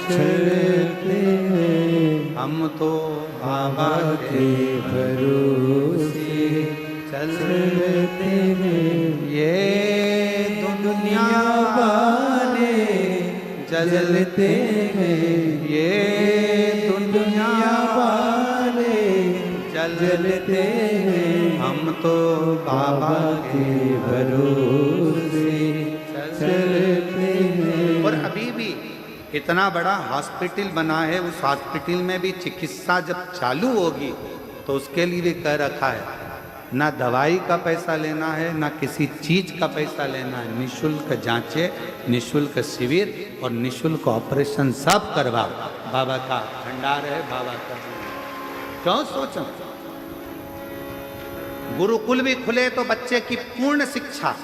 चलते हैं, हम तो बाबा के भरोसे चलते हैं। ये दुनिया वाले जलते हैं, ये दुनिया वाले जलते हैं, हम तो बाबा के भरोसे चलते हैं। और अभी भी इतना बड़ा हॉस्पिटल बना है, उस हॉस्पिटल में भी चिकित्सा जब चालू होगी तो उसके लिए भी कह रखा है, ना दवाई का पैसा लेना है, ना किसी चीज का पैसा लेना है। निःशुल्क जांचें, निःशुल्क शिविर और निःशुल्क ऑपरेशन सब करवाओ। बाबा का भंडार है, बाबा का। क्यों सोचो, गुरुकुल भी खुले तो बच्चे की पूर्ण शिक्षा,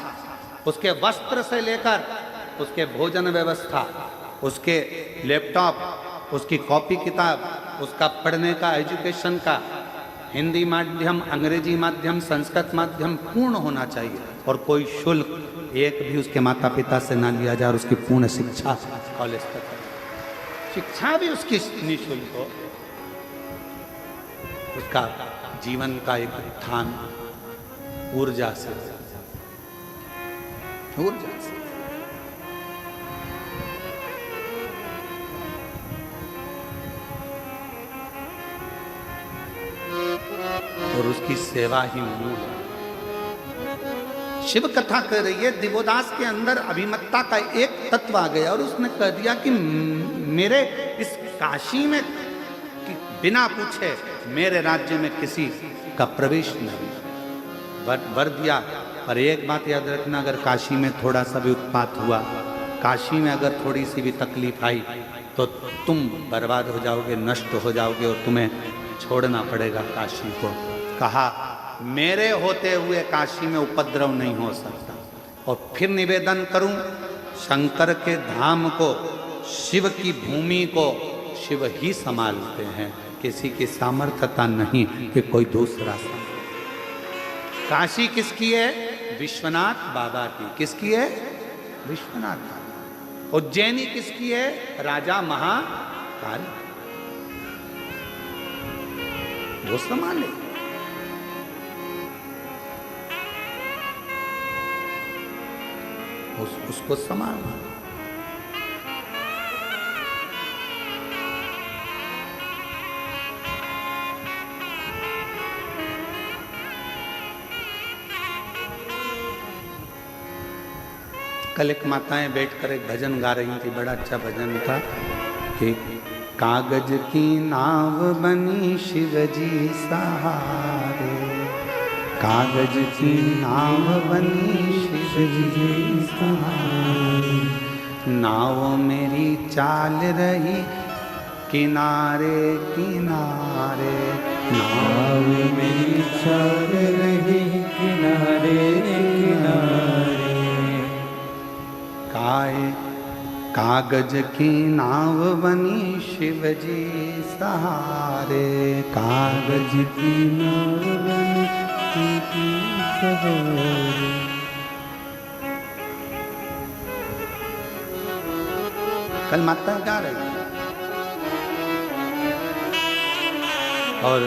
उसके वस्त्र से लेकर उसके भोजन व्यवस्था, उसके लैपटॉप, उसकी कॉपी किताब, उसका पढ़ने का एजुकेशन का, हिंदी माध्यम, अंग्रेजी माध्यम, संस्कृत माध्यम पूर्ण होना चाहिए। और कोई शुल्क एक भी उसके माता पिता से ना लिया जाए, और उसकी पूर्ण शिक्षा कॉलेज तक, शिक्षा भी उसकी निःशुल्क हो। उसका जीवन का एक उत्थान ऊर्जा से, ऊर्जा से। और उसकी सेवा ही मूल है। शिव कथा कर रही है, दिवोदास के अंदर अभिमत्ता का एक तत्व आ गया, और उसने कह दिया कि मेरे इस काशी में बिना पूछे मेरे राज्य में किसी का प्रवेश नहीं। वर दिया, पर एक बात याद रखना, अगर काशी में थोड़ा सा भी उत्पात हुआ, काशी में अगर थोड़ी सी भी तकलीफ आई, तो तुम बर्बाद हो जाओगे, नष्ट हो जाओगे, और तुम्हें छोड़ना पड़ेगा काशी को। कहा, मेरे होते हुए काशी में उपद्रव नहीं हो सकता। और फिर निवेदन करूं, शंकर के धाम को, शिव की भूमि को शिव ही संभालते हैं, किसी की सामर्थ्यता नहीं कि कोई दूसरा। काशी किसकी है? विश्वनाथ बाबा की। किसकी है? विश्वनाथ बाबा। उज्जैनी किसकी है? राजा महाकाल। वो संभाले। उसको संभालना। कल एक माताएं बैठकर एक भजन गा रही थी, बड़ा अच्छा भजन था कि कागज की नाव बनी शिवजी सहारे, कागज की नाव बनी शिवजी सहारे, नाव मेरी चाल रही किनारे किनारे, नाव मेरी चाल रही किनारे किनारे। कागज की नाव बनी शिव जी सहारे, कागज की नाव बनी शिव जी सहारे। कल माता गा रही और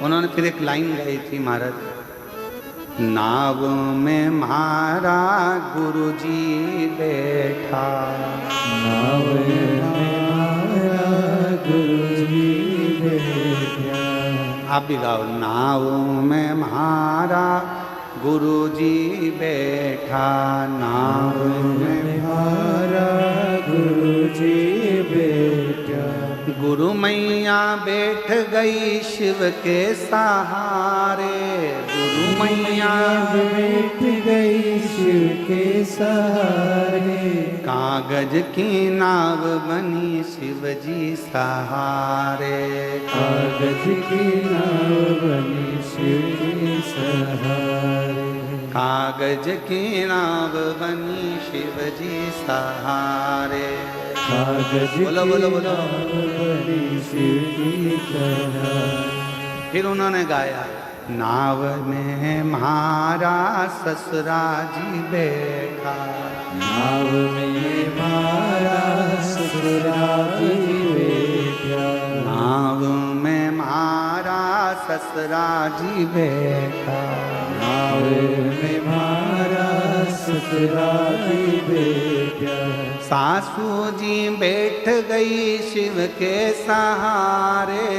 उन्होंने फिर एक लाइन गाई थी महाराज, नाव में म्हारा गुरुजी बैठा, नाव में म्हारा गुरुजी बैठा। आप भी गाओ, नाव में म्हारा गुरुजी बैठा, नाव में म्हारा गुरुजी बैठा। गुरु मैया बैठ गई शिव के सहारे, गुरु मैया बैठ गई शिव के सहारे। कागज की नाव बनी शिव जी सहारे, कागज की नाव बनी शिव जी सहारे। कागज की नाव बनी शिव जी सहारे। कागज बोलो बोलो बोलो। बनी शिव जी सहारे। फिर उन्होंने गाया, नाव में म्हारा ससुरा जी बैठा, नाव में म्हारा ससुरा जी बैठा। नाव में म्हारा ससुरा जी बैठा, नाव में म्हारा ससुरा जी बैठा। सासू जी बैठ गई शिव के सहारे,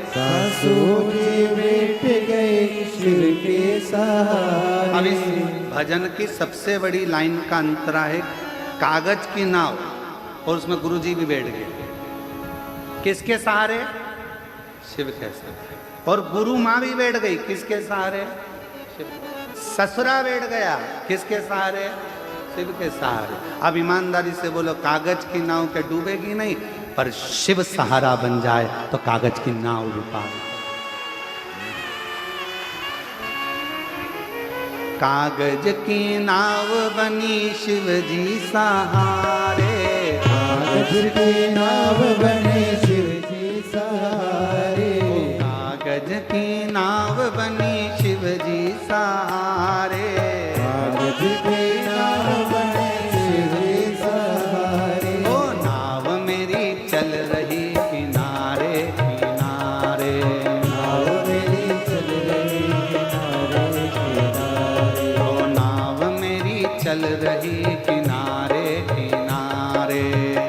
सासू जी बैठ गई शिव के सहारे। अब इस भजन की सबसे बड़ी लाइन का अंतरा है, कागज की नाव और उसमें गुरुजी भी बैठ गए। किसके सहारे? शिव के सहारे। और गुरु माँ भी बैठ गई, किसके सहारे? शिव। ससुरा बैठ गया, किसके सहारे? शिव के सहारे। अब ईमानदारी से बोलो, कागज की नाव क्या डूबेगी नहीं, पर शिव सहारा बन जाए तो कागज की नाव भी पार। कागज की नाव बनी शिव जी सहारे, कागज की नाव बनी शिव जी सहारे। कागज की नाव बनी शिव जी सहारे, कागज की नाव बनी शिव जी सहारे। ओ नाव मेरी चल रही किनारे किनारे, नाव मेरी चल रही किनारे किनारे। ओ नाव मेरी चल रही किनारे किनारे,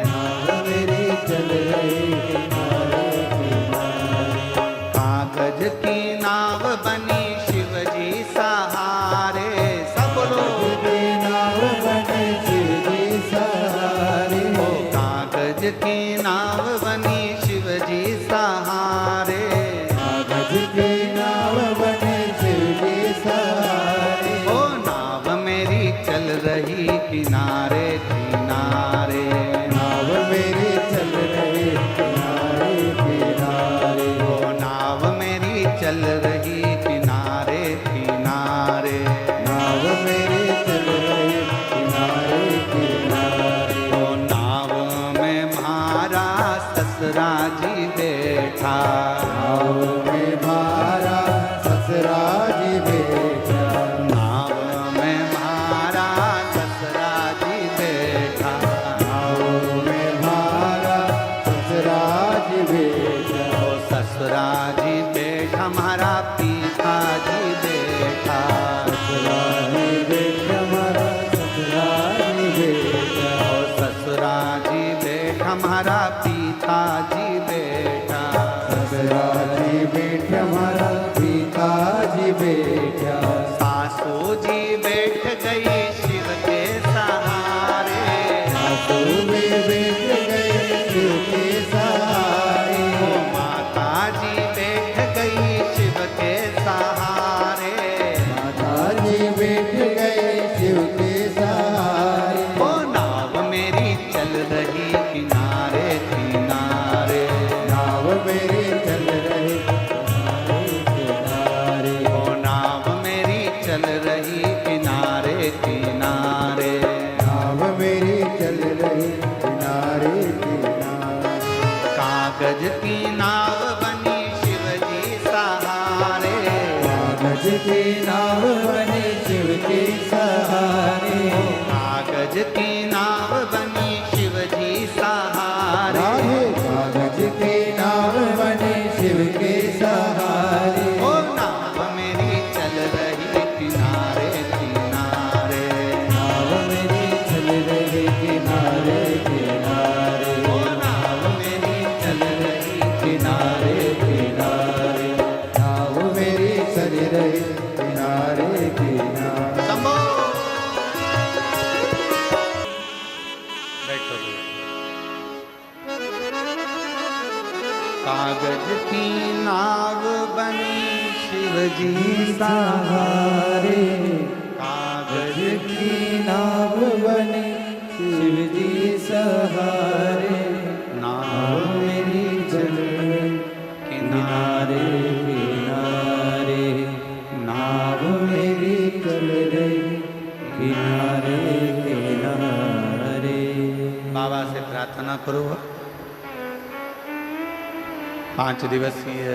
नाव मेरी चल रही किनारे किनारे। कागज की नाव बनी शिव जी सहारे। सब लोग की नाव बनी शिव जी सहारे। ओ कागज की नाव बनी शिव जी सहारे, कागज की नाव बनी शिव जी सहारे। ओ नाव मेरी चल रही किनारे किनारे, नाव मेरी चल रही किनारे किनारे। ओ नाव मेरी चल रही किनारे किनारे, नाव मेरी चल रही किनारे किनारे। ओ नाव में म्हारा ससुरा जी बैठा, नाव में म्हारा ससुरा जी बैठा। नाव में म्हारा ससुरा जी बैठा, रही किनारे किनारे। कागज की नाव बनी शिव जी सहारे, कागज की नाव बनी शिव के सहारे। कागज की नाव बनी शिव जी सहारे, राधे कागज की नाव बनी शिव के सहारे। ओ नाव मेरी चल रही किनारे किनारे, नाव मेरी चल रही किनारे किनारे। ओ नाव मेरी चल रही किनारे किनारे। नाव मेरी चल रही किनारे किनारे। शंभो। बैठो। कागज की नाव बनी शिव जी सहारे। कागज की नाव बनी शिव जी सहारे। नाव मेरी चल रही किनारे किनारे। नाव मेरी चल रही किनारे किनारे। बाबा से प्रार्थना करो। 5 दिवसीय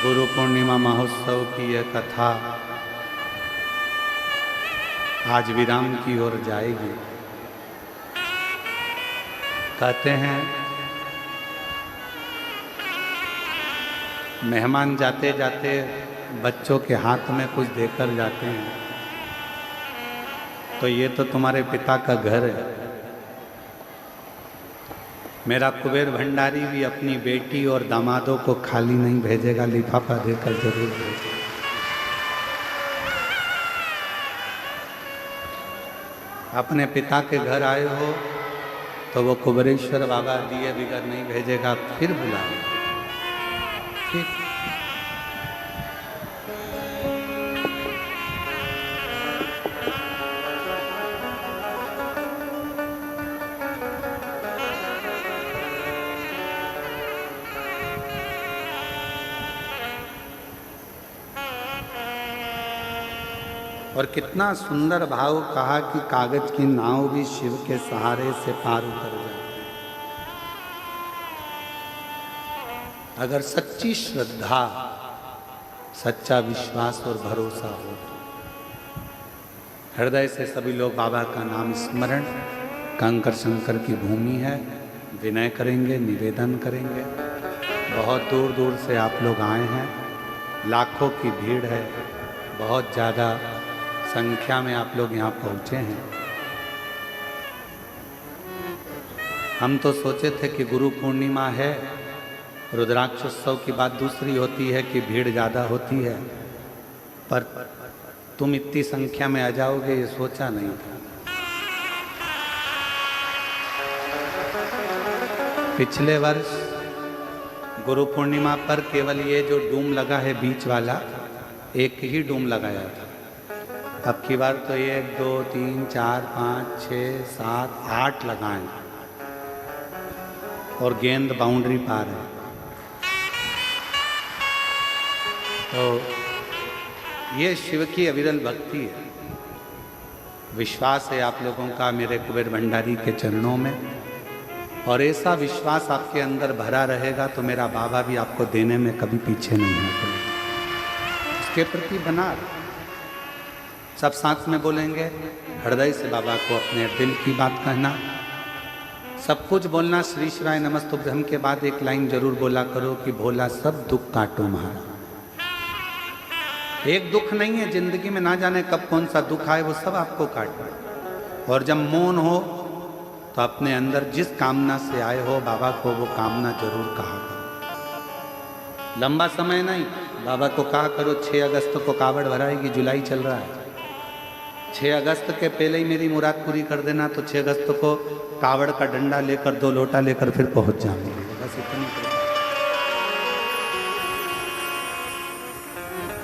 गुरु पूर्णिमा महोत्सव की यह कथा आज विराम की ओर जाएगी। कहते हैं मेहमान जाते जाते बच्चों के हाथ में कुछ देकर जाते हैं, तो ये तो तुम्हारे पिता का घर है। मेरा कुबेर भंडारी भी अपनी बेटी और दामादों को खाली नहीं भेजेगा, लिफाफा देकर जरूर भेजेगा। अपने पिता के घर आए हो तो वो कुबेरेश्वर बाबा दिए बिगर नहीं भेजेगा, फिर बुलाएगा। ठीक। और कितना सुंदर भाव कहा कि कागज की नाव भी शिव के सहारे से पार उतर जाती है। अगर सच्ची श्रद्धा, सच्चा विश्वास और भरोसा हो, हृदय से सभी लोग बाबा का नाम स्मरण, कंकर शंकर की भूमि है, विनय करेंगे, निवेदन करेंगे। बहुत दूर दूर से आप लोग आए हैं, लाखों की भीड़ है, बहुत ज़्यादा संख्या में आप लोग यहाँ पहुँचे हैं। हम तो सोचे थे कि गुरु पूर्णिमा है, रुद्राक्षोत्सव की बात दूसरी होती है कि भीड़ ज़्यादा होती है, पर तुम इतनी संख्या में आ जाओगे ये सोचा नहीं था। पिछले वर्ष गुरु पूर्णिमा पर केवल ये जो डूम लगा है बीच वाला, एक ही डूम लगाया था। अब की बार तो 1 2 3 4 5 6 7 8 लगाएं और गेंद बाउंड्री पार है। तो ये शिव की अविरल भक्ति है। विश्वास है आप लोगों का मेरे कुबेर भंडारी के चरणों में, और ऐसा विश्वास आपके अंदर भरा रहेगा तो मेरा बाबा भी आपको देने में कभी पीछे नहीं होगा। उसके प्रति बना सब साथ में बोलेंगे, हृदय से बाबा को अपने दिल की बात कहना, सब कुछ बोलना। श्री शिवाय नमस्तुभ्यम के बाद एक लाइन जरूर बोला करो कि भोला सब दुख काटो महारा। एक दुख नहीं है जिंदगी में, ना जाने कब कौन सा दुख आए, वो सब आपको काटो। और जब मौन हो तो अपने अंदर जिस कामना से आए हो बाबा को वो कामना जरूर कहा करो। लंबा समय नहीं, बाबा को कहा करो 6 अगस्त को कावड़ भराएगी, जुलाई चल रहा है, 6 अगस्त के पहले ही मेरी मुराद पूरी कर देना, तो 6 अगस्त को कावड़ का डंडा लेकर 2 लोटा लेकर फिर पहुंच जाऊंगी। बस इतनी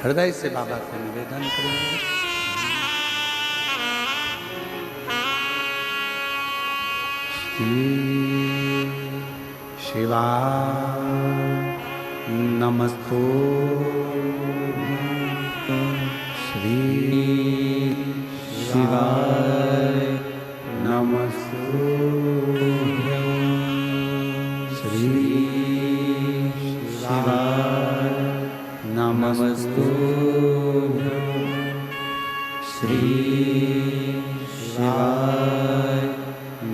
हृदय से बाबा को निवेदन करेंगे। शिवाय नमस्तुभ्यं। श्री शिवाय नमस्तुभ्यं। शिवाय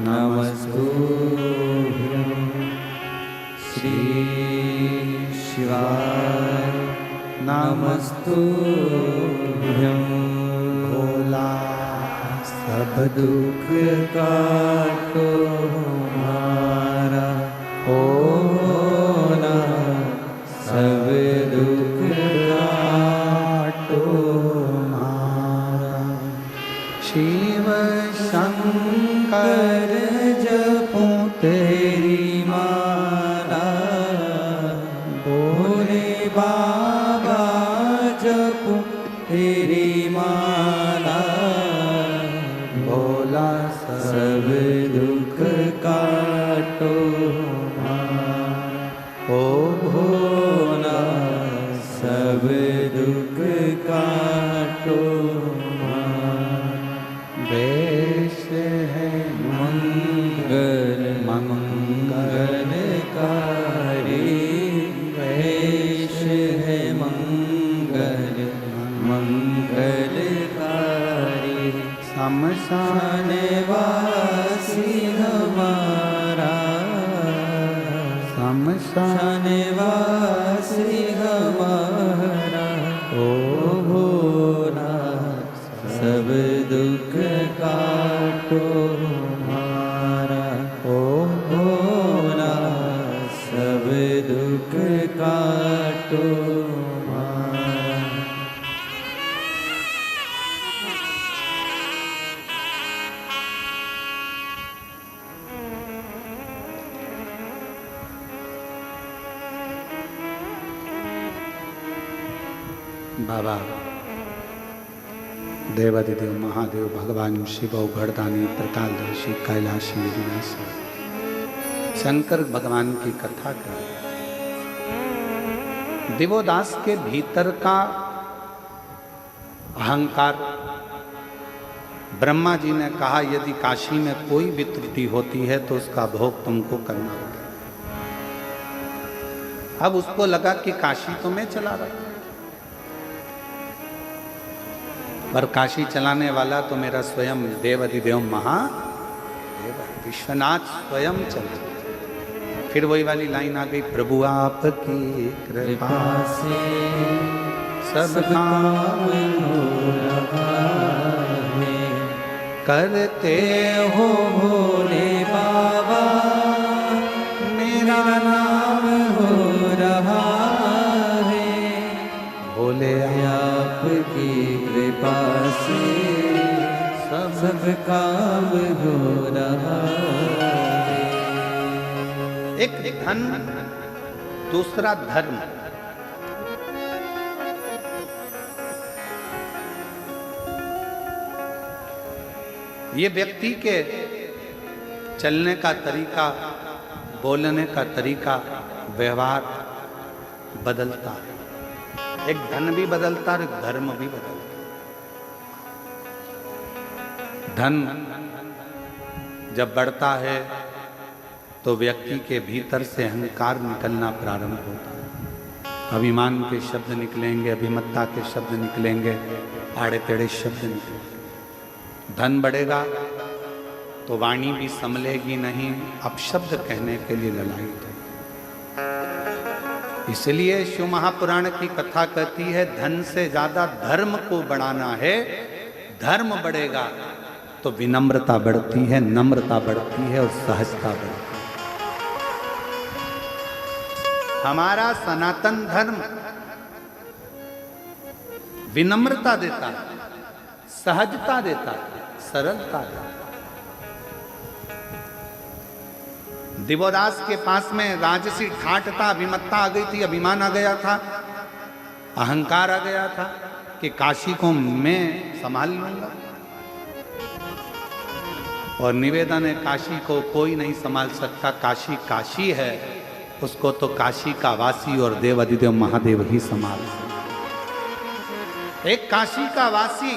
नमस्तुभ्यं श्री शिवाय नमस्तुभ्यं भोला सब दुख काटो हमारा भोला सब दुख काटो हमारा शिव शंकर जपूं तेरी माला भोले बाबा जपूं तेरी माला भोला सब दुख काटो हमारा ओ भोला सब दुख काटो हमारा वेश है मंगल मंगलकारी वेश है मंगल मंगलकारी शमशान वासी हमारा शमशान वासी हमारा ओ भोला सब दुख काटो हमारा ओ भोला सब दुख काटो हमारा बाबा देवादिदेव महादेव भगवान शिव गढ़दानी त्रिकालदर्शी कैलाशी विनाशी शंकर भगवान की कथा कर दिवोदास के भीतर का अहंकार ब्रह्मा जी ने कहा यदि काशी में कोई भी त्रुटि होती है तो उसका भोग तुमको करना होगा। अब उसको लगा कि काशी तो मैं चला रहा था पर काशी चलाने वाला तो मेरा स्वयं देवादिदेव महादेव विश्वनाथ स्वयं चला। फिर वही वाली लाइन आ गई, प्रभु आपकी कृपा से सब काम हो रहा है करते हो भोले बाबा मेरा नाम हो रहा है भोले आपकी कृपा से सब काम हो रहा है। एक धन दूसरा धर्म। ये व्यक्ति के चलने का तरीका, बोलने का तरीका, व्यवहार बदलता है। एक धन भी बदलता है और एक धर्म भी बदलता है। धन जब बढ़ता है तो व्यक्ति के भीतर से अहंकार निकलना प्रारंभ होता है। अभिमान के शब्द निकलेंगे, अभिमत्ता के शब्द निकलेंगे, आड़े टेढ़े शब्द निकलेंगे। धन बढ़ेगा तो वाणी भी संभलेगी नहीं, अपशब्द कहने के लिए ललायित है। इसलिए शिव महापुराण की कथा कहती है धन से ज्यादा धर्म को बढ़ाना है। धर्म बढ़ेगा तो विनम्रता बढ़ती है, नम्रता बढ़ती है और सहजता बढ़ती है। हमारा सनातन धर्म विनम्रता देता है, सहजता देता है, सरलता देता है। दिवोदास के पास में राजसी ठाटता, अभिमत्ता आ गई थी, अभिमान आ गया था, अहंकार आ गया था कि काशी को मैं संभाल लूंगा। और निवेदन है काशी को कोई नहीं संभाल सकता। काशी काशी है, उसको तो काशी का वासी और देवादिदेव महादेव ही संभाल सकते। एक काशी का वासी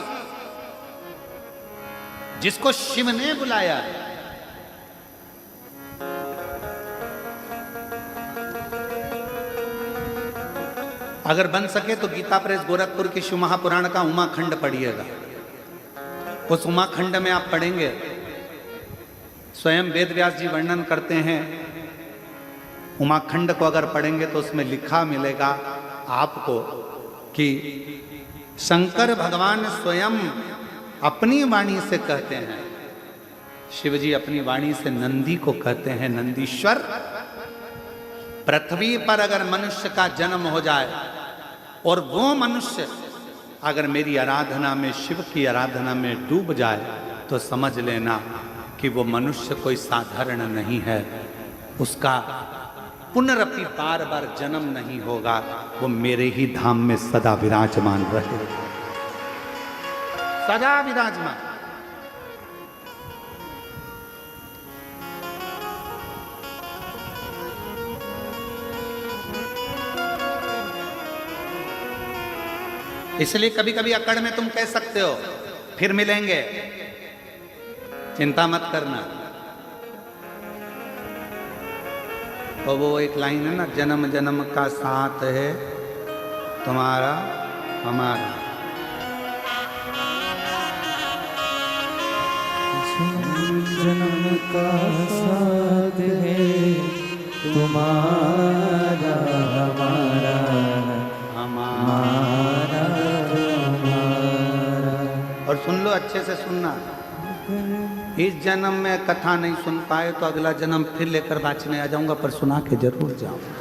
जिसको शिव ने बुलाया, अगर बन सके तो गीता प्रेस गोरखपुर की शिव महापुराण का उमाखंड पढ़िएगा। उस उमाखंड में आप पढ़ेंगे, स्वयं वेद व्यास जी वर्णन करते हैं। उमाखंड को अगर पढ़ेंगे तो उसमें लिखा मिलेगा आपको कि शंकर भगवान स्वयं अपनी वाणी से कहते हैं, शिव जी अपनी वाणी से नंदी को कहते हैं, नंदीश्वर पृथ्वी पर अगर मनुष्य का जन्म हो जाए और वो मनुष्य अगर मेरी आराधना में, शिव की आराधना में डूब जाए तो समझ लेना कि वो मनुष्य कोई साधारण नहीं है, उसका पुनरपि बार बार जन्म नहीं होगा, वो मेरे ही धाम में सदा विराजमान रहे, सदा विराजमान। इसलिए कभी कभी अकड़ में तुम कह सकते हो फिर मिलेंगे, चिंता मत करना। और वो एक लाइन है ना, जन्म जन्म का साथ है तुम्हारा हमारा। जन्म का साथ है तुम्हारा हमारा, हमारा तुम्हारा। और सुन लो, अच्छे से सुनना, इस जन्म में कथा नहीं सुन पाए तो अगला जन्म फिर लेकर बाँचने आ जाऊंगा, पर सुना के जरूर जाऊंगा।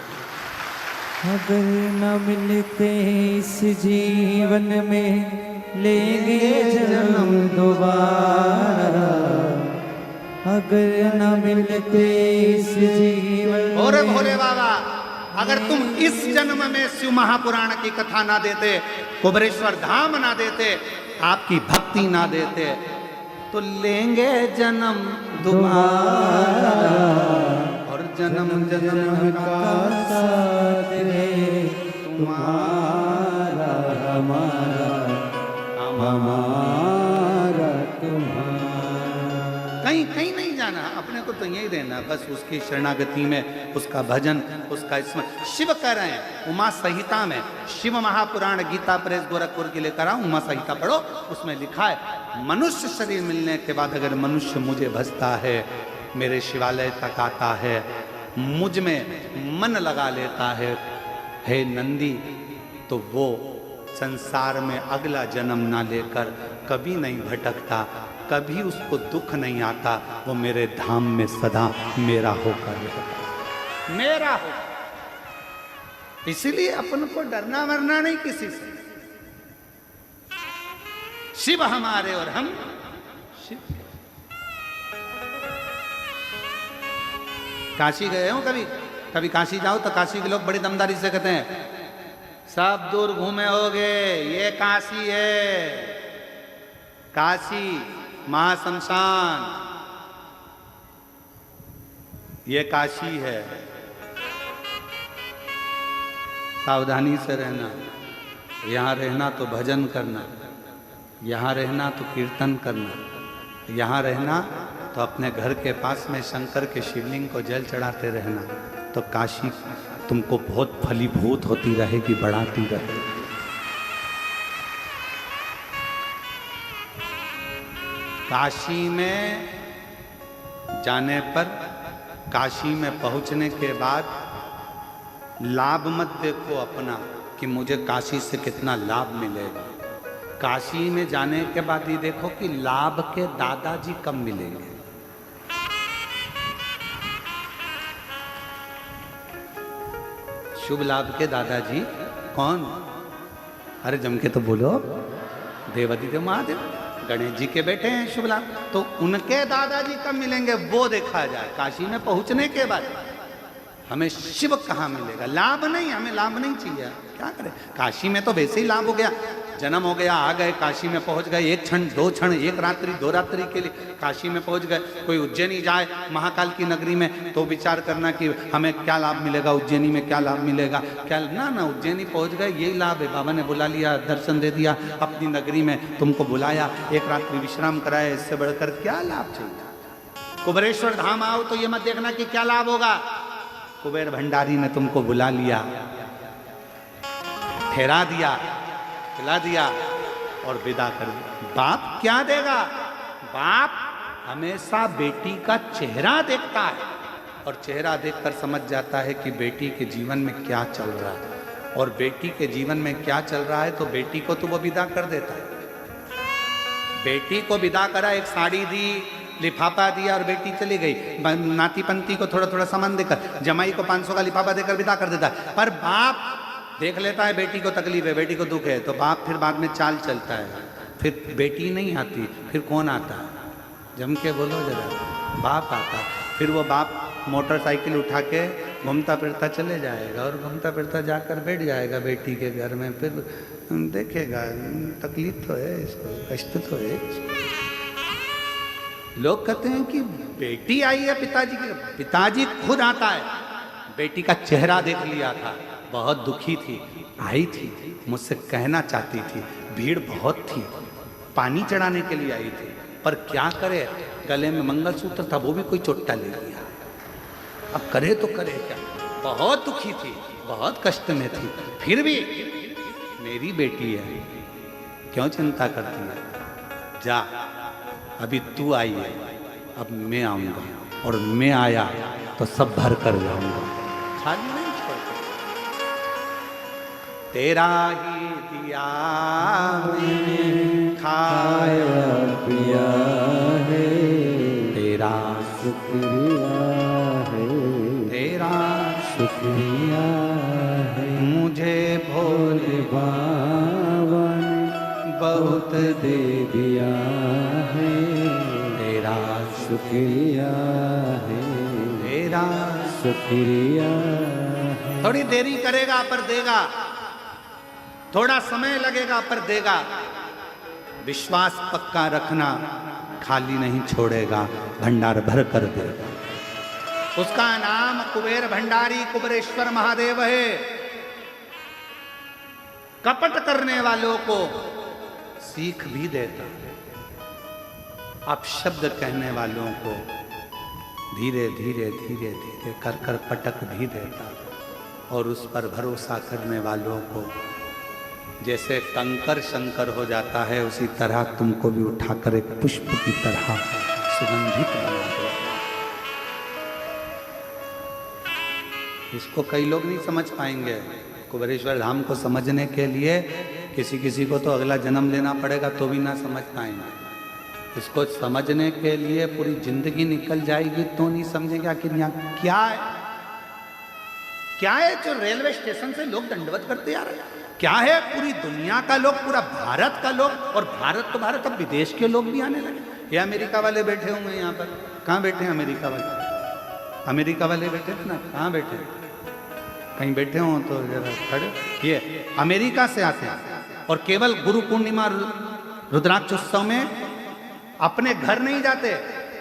अगर न मिलते इस जीवन में लेंगे जन्म दोबारा, अगर न मिलते इस जीवन। और भोले बाबा, अगर तुम इस जन्म में शिव महापुराण की कथा ना देते, कुबेरेश्वर धाम ना देते, आपकी भक्ति ना देते, तो लेंगे जन्म दोबारा। और जन्म जन्म का साथ है तुम्हारा हमारा, हमारा तुम्हारा। कहीं कहीं नहीं जाना, अपने को तो यही रहना, बस उसकी शरणागति में, उसका भजन, उसका स्मरण। शिव कह रहे हैं उमा संहिता में, शिव महापुराण गीता प्रेस गोरखपुर के लेकर आओ, उमा संहिता पढ़ो, उसमें लिखा है मनुष्य शरीर मिलने के बाद अगर मनुष्य मुझे भजता है, मेरे शिवालय तक आता है, मुझ में मन लगा लेता है, हे नंदी, तो वो संसार में अगला जन्म ना लेकर कभी नहीं भटकता, कभी उसको दुख नहीं आता, वो मेरे धाम में सदा मेरा होकर रहता, मेरा हो। इसीलिए अपन को डरना वरना नहीं किसी से। शिव हमारे और हम शिव। काशी गए हो कभी? कभी काशी जाओ तो काशी के लोग बड़ी दमदारी से कहते हैं सब दूर घूमे होगे, ये काशी है, काशी महाशमशान, ये काशी है। सावधानी से रहना, यहाँ रहना तो भजन करना, यहाँ रहना तो कीर्तन करना, यहाँ रहना तो अपने घर के पास में शंकर के शिवलिंग को जल चढ़ाते रहना, तो काशी तुमको बहुत फलीभूत होती रहेगी, बढ़ाती रहेगी। काशी में जाने पर, काशी में पहुंचने के बाद लाभ मत देखो अपना कि मुझे काशी से कितना लाभ मिलेगा। काशी में जाने के बाद ही देखो कि लाभ के दादाजी कब मिलेंगे। शुभ लाभ के दादाजी कौन? अरे जम के तो बोलो, देवादिदेव महादेव, गणेश जी के बेटे हैं शुभ लाभ, तो उनके दादाजी कब मिलेंगे वो देखा जाए। काशी में पहुंचने के बाद हमें शिव कहाँ मिलेगा? लाभ नहीं, हमें लाभ नहीं चाहिए, क्या करें। काशी में तो वैसे ही लाभ हो गया, जन्म हो गया, आ गए, काशी में पहुंच गए, एक क्षण दो क्षण, एक रात्रि दो रात्रि के लिए काशी में पहुंच गए। कोई उज्जैनी जाए महाकाल की नगरी में तो विचार करना कि हमें क्या लाभ मिलेगा, उज्जैनी में क्या लाभ मिलेगा, क्या ना ना, उज्जैनी पहुंच गए यही लाभ है। बाबा ने बुला लिया, दर्शन दे दिया, अपनी नगरी में तुमको बुलाया, एक रात्रि विश्राम कराया, इससे बढ़कर क्या लाभ चाहिए। कुबेरेश्वर धाम आओ तो ये मत देखना कि क्या लाभ होगा। कुबेर भंडारी ने तुमको बुला लिया, ठहरा दिया, खिला दिया, और विदा कर दिया। बाप क्या देगा? बाप हमेशा बेटी का चेहरा देखता है और चेहरा देखकर समझ जाता है कि बेटी के जीवन में क्या चल रहा है, और बेटी के जीवन में क्या चल रहा है तो बेटी को तो वो विदा कर देता है। बेटी को विदा करा, एक साड़ी दी, लिफाफा दिया और बेटी चली गई। नाती पंती को थोड़ा थोड़ा सामान देकर, जमाई को 500 का लिफाफा देकर विदा कर देता है। पर बाप देख लेता है बेटी को तकलीफ है, बेटी को दुख है, तो बाप फिर बाद में चाल चलता है। फिर बेटी नहीं आती, फिर कौन आता है? जम के बोलो जरा, बाप आता। फिर वो बाप मोटरसाइकिल उठा के घूमता फिरता चले जाएगा और घूमता फिरता जाकर बैठ जाएगा बेटी के घर में। फिर देखेगा तकलीफ तो है इसको, कष्ट तो है इसको। लोग कहते हैं कि बेटी आई है पिताजी की, पिताजी खुद आता है। बेटी का चेहरा देख लिया था, बहुत दुखी थी, आई थी, मुझसे कहना चाहती थी, भीड़ बहुत थी, पानी चढ़ाने के लिए आई थी, पर क्या करे, गले में मंगलसूत्र था, वो भी कोई चोट्टा ले लिया। अब करे तो करे क्या? बहुत दुखी थी, बहुत कष्ट में थी, फिर भी मेरी बेटी है, क्यों चिंता करती है? जा, अभी तू आई है, अब मैं आऊंगा, और मैं आया तो सब भर कर जाऊंगा, खाली नहीं छोड़ता। तेरा ही दिया मैंने खाया पिया है, तेरा शुक्रिया है, तेरा शुक्रिया है, मुझे भोले बाबा ने बहुत दे दिया है, तेरा शुक्रिया है, तेरा। शुक्रिया है। थोड़ी देरी करेगा पर देगा, थोड़ा समय लगेगा पर देगा। विश्वास पक्का रखना, खाली नहीं छोड़ेगा, भंडार भर कर देगा। उसका नाम कुबेर भंडारी कुबेरेश्वर महादेव है। कपट करने वालों को सीख भी देता है, अपशब्द कहने वालों को धीरे धीरे धीरे धीरे कर कर पटक भी देता, और उस पर भरोसा करने वालों को जैसे कंकर शंकर हो जाता है, उसी तरह तुमको भी उठाकर एक पुष्प की तरह सुगंधित बना देता। इसको कई लोग नहीं समझ पाएंगे। कुबेरेश्वर धाम को समझने के लिए किसी किसी को तो अगला जन्म लेना पड़ेगा तो भी ना समझ पाएंगे। इसको समझने के लिए पूरी जिंदगी निकल जाएगी तो नहीं समझेंगे आखिर यहाँ क्या है। क्या है जो रेलवे स्टेशन से लोग दंडवत करते आ रहे हैं? क्या है पूरी दुनिया का लोग, पूरा भारत का लोग, और भारत तो भारत, अब विदेश के लोग भी आने लगे। ये अमेरिका वाले बैठे हुए हैं यहाँ पर, कहाँ बैठे हैं अमेरिका वाले? अमेरिका वाले बैठे थे ना, कहाँ बैठे? कहीं बैठे हों तो जरा खड़े। ये अमेरिका से आते हैं और केवल गुरु पूर्णिमा रुद्राक्षोत्सव में अपने घर नहीं जाते,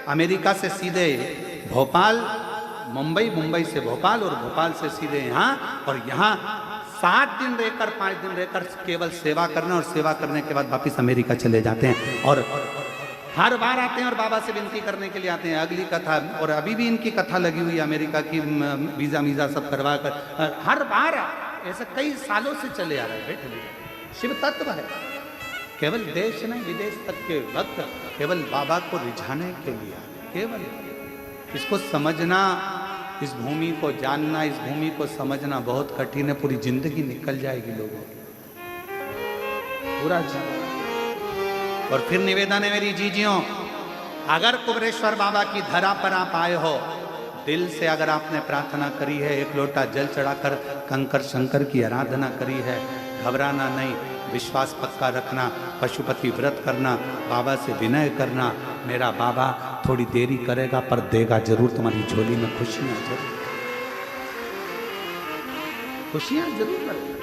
अमेरिका से सीधे भोपाल, मुंबई, मुंबई से भोपाल, और भोपाल से सीधे यहाँ, और यहाँ 7 दिन रहकर 5 दिन रहकर केवल सेवा करना, और सेवा करने के बाद वापिस अमेरिका चले जाते हैं। और हर बार आते हैं और बाबा से विनती करने के लिए आते हैं। अगली कथा, और अभी भी इनकी कथा लगी हुई है अमेरिका की, वीज़ा वीज़ा सब करवा कर हर बार ऐसे कई सालों से चले आ रहे हैं। बैठे शिव तत्व है, केवल देश नहीं विदेश तक के भक्त केवल बाबा को रिझाने के लिए, केवल इसको समझना, इस भूमि को जानना, इस भूमि को समझना बहुत कठिन है। पूरी जिंदगी निकल जाएगी लोगों की, पूरा जीवन। और फिर निवेदन है मेरी जीजियों, अगर कुबेरेश्वर बाबा की धरा पर आप आए हो, दिल से अगर आपने प्रार्थना करी है, एक लोटा जल चढ़ाकर कंकर शंकर की आराधना करी है, घबराना नहीं, विश्वास पक्का रखना, पशुपति व्रत करना, बाबा से विनय करना। मेरा बाबा थोड़ी देरी करेगा पर देगा जरूर, तुम्हारी झोली में खुशियां जरूर, खुशियां जरूर करेगा,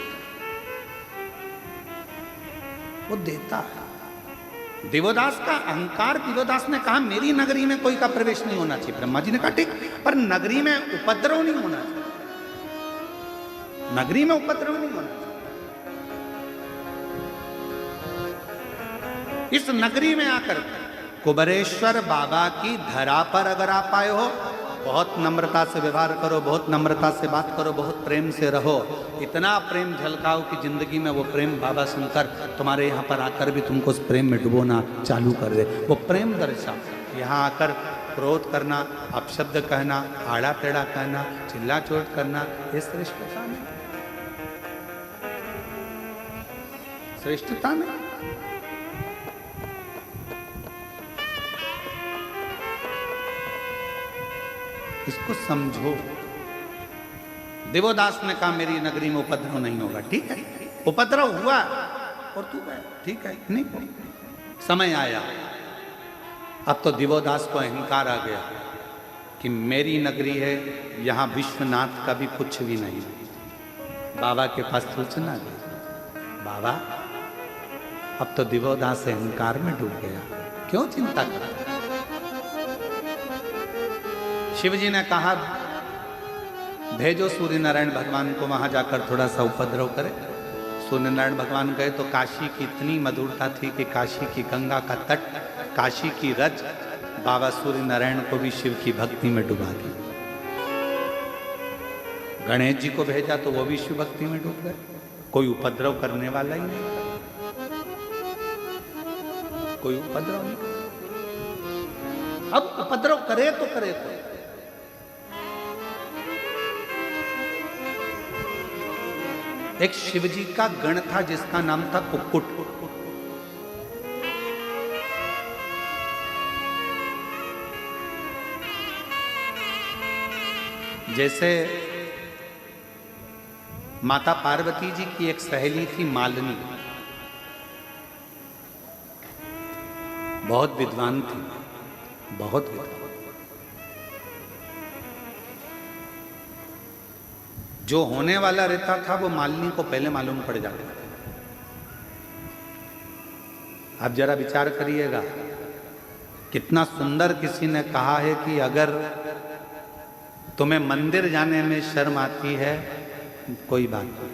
वो देता है। देवोदास का अहंकार, देवोदास ने कहा मेरी नगरी में कोई का प्रवेश नहीं होना चाहिए। ब्रह्मा जी ने कहा ठीक, पर नगरी में उपद्रव नहीं होना चाहिए, नगरी में उपद्रव नहीं होना चाहिए। इस नगरी में आकर कुबेरेश्वर बाबा की धरा पर अगर आप आए हो, बहुत नम्रता से व्यवहार करो, बहुत नम्रता से बात करो, बहुत प्रेम से रहो। इतना प्रेम झलकाओ कि जिंदगी में वो प्रेम बाबा शंकर तुम्हारे यहाँ पर आकर भी तुमको उस प्रेम में डुबोना चालू कर दे। वो प्रेम दर्शाओ। यहाँ आकर क्रोध करना, अपशब्द कहना, आड़ा टेढ़ा कहना, चिल्ला चोट करना, ये श्रेष्ठता नहीं, श्रेष्ठता नहीं। इसको समझो। देवोदास ने कहा मेरी नगरी में उपद्रव नहीं होगा। ठीक है, उपद्रव हुआ और तू गया, ठीक है, नहीं समय आया। अब तो दिवोदास को अहंकार आ गया कि मेरी नगरी है, यहां विश्वनाथ का भी कुछ भी नहीं। बाबा के पास सूचना गई, बाबा अब तो दिवोदास अहंकार में डूब गया, क्यों चिंता करता? शिव जी ने कहा भेजो सूर्य नारायण भगवान को, वहां जाकर थोड़ा सा उपद्रव करे। सूर्य नारायण भगवान गए तो काशी की इतनी मधुरता थी कि काशी की गंगा का तट, काशी की रज बाबा सूर्य नारायण को भी शिव की भक्ति में डुबा दी। गणेश जी को भेजा तो वो भी शिव भक्ति में डूब गए। कोई उपद्रव करने वाला ही नहीं, कोई उपद्रव नहीं। अब उपद्रव करे तो करे तो एक शिवजी का गण था जिसका नाम था कुक्कुट। जैसे माता पार्वती जी की एक सहेली थी मालिनी, बहुत विद्वान थी, बहुत विद्वान। जो होने वाला रहता था वो मालिनी को पहले मालूम पड़ जाता था। आप जरा विचार करिएगा, कितना सुंदर किसी ने कहा है कि अगर तुम्हें मंदिर जाने में शर्म आती है कोई बात नहीं,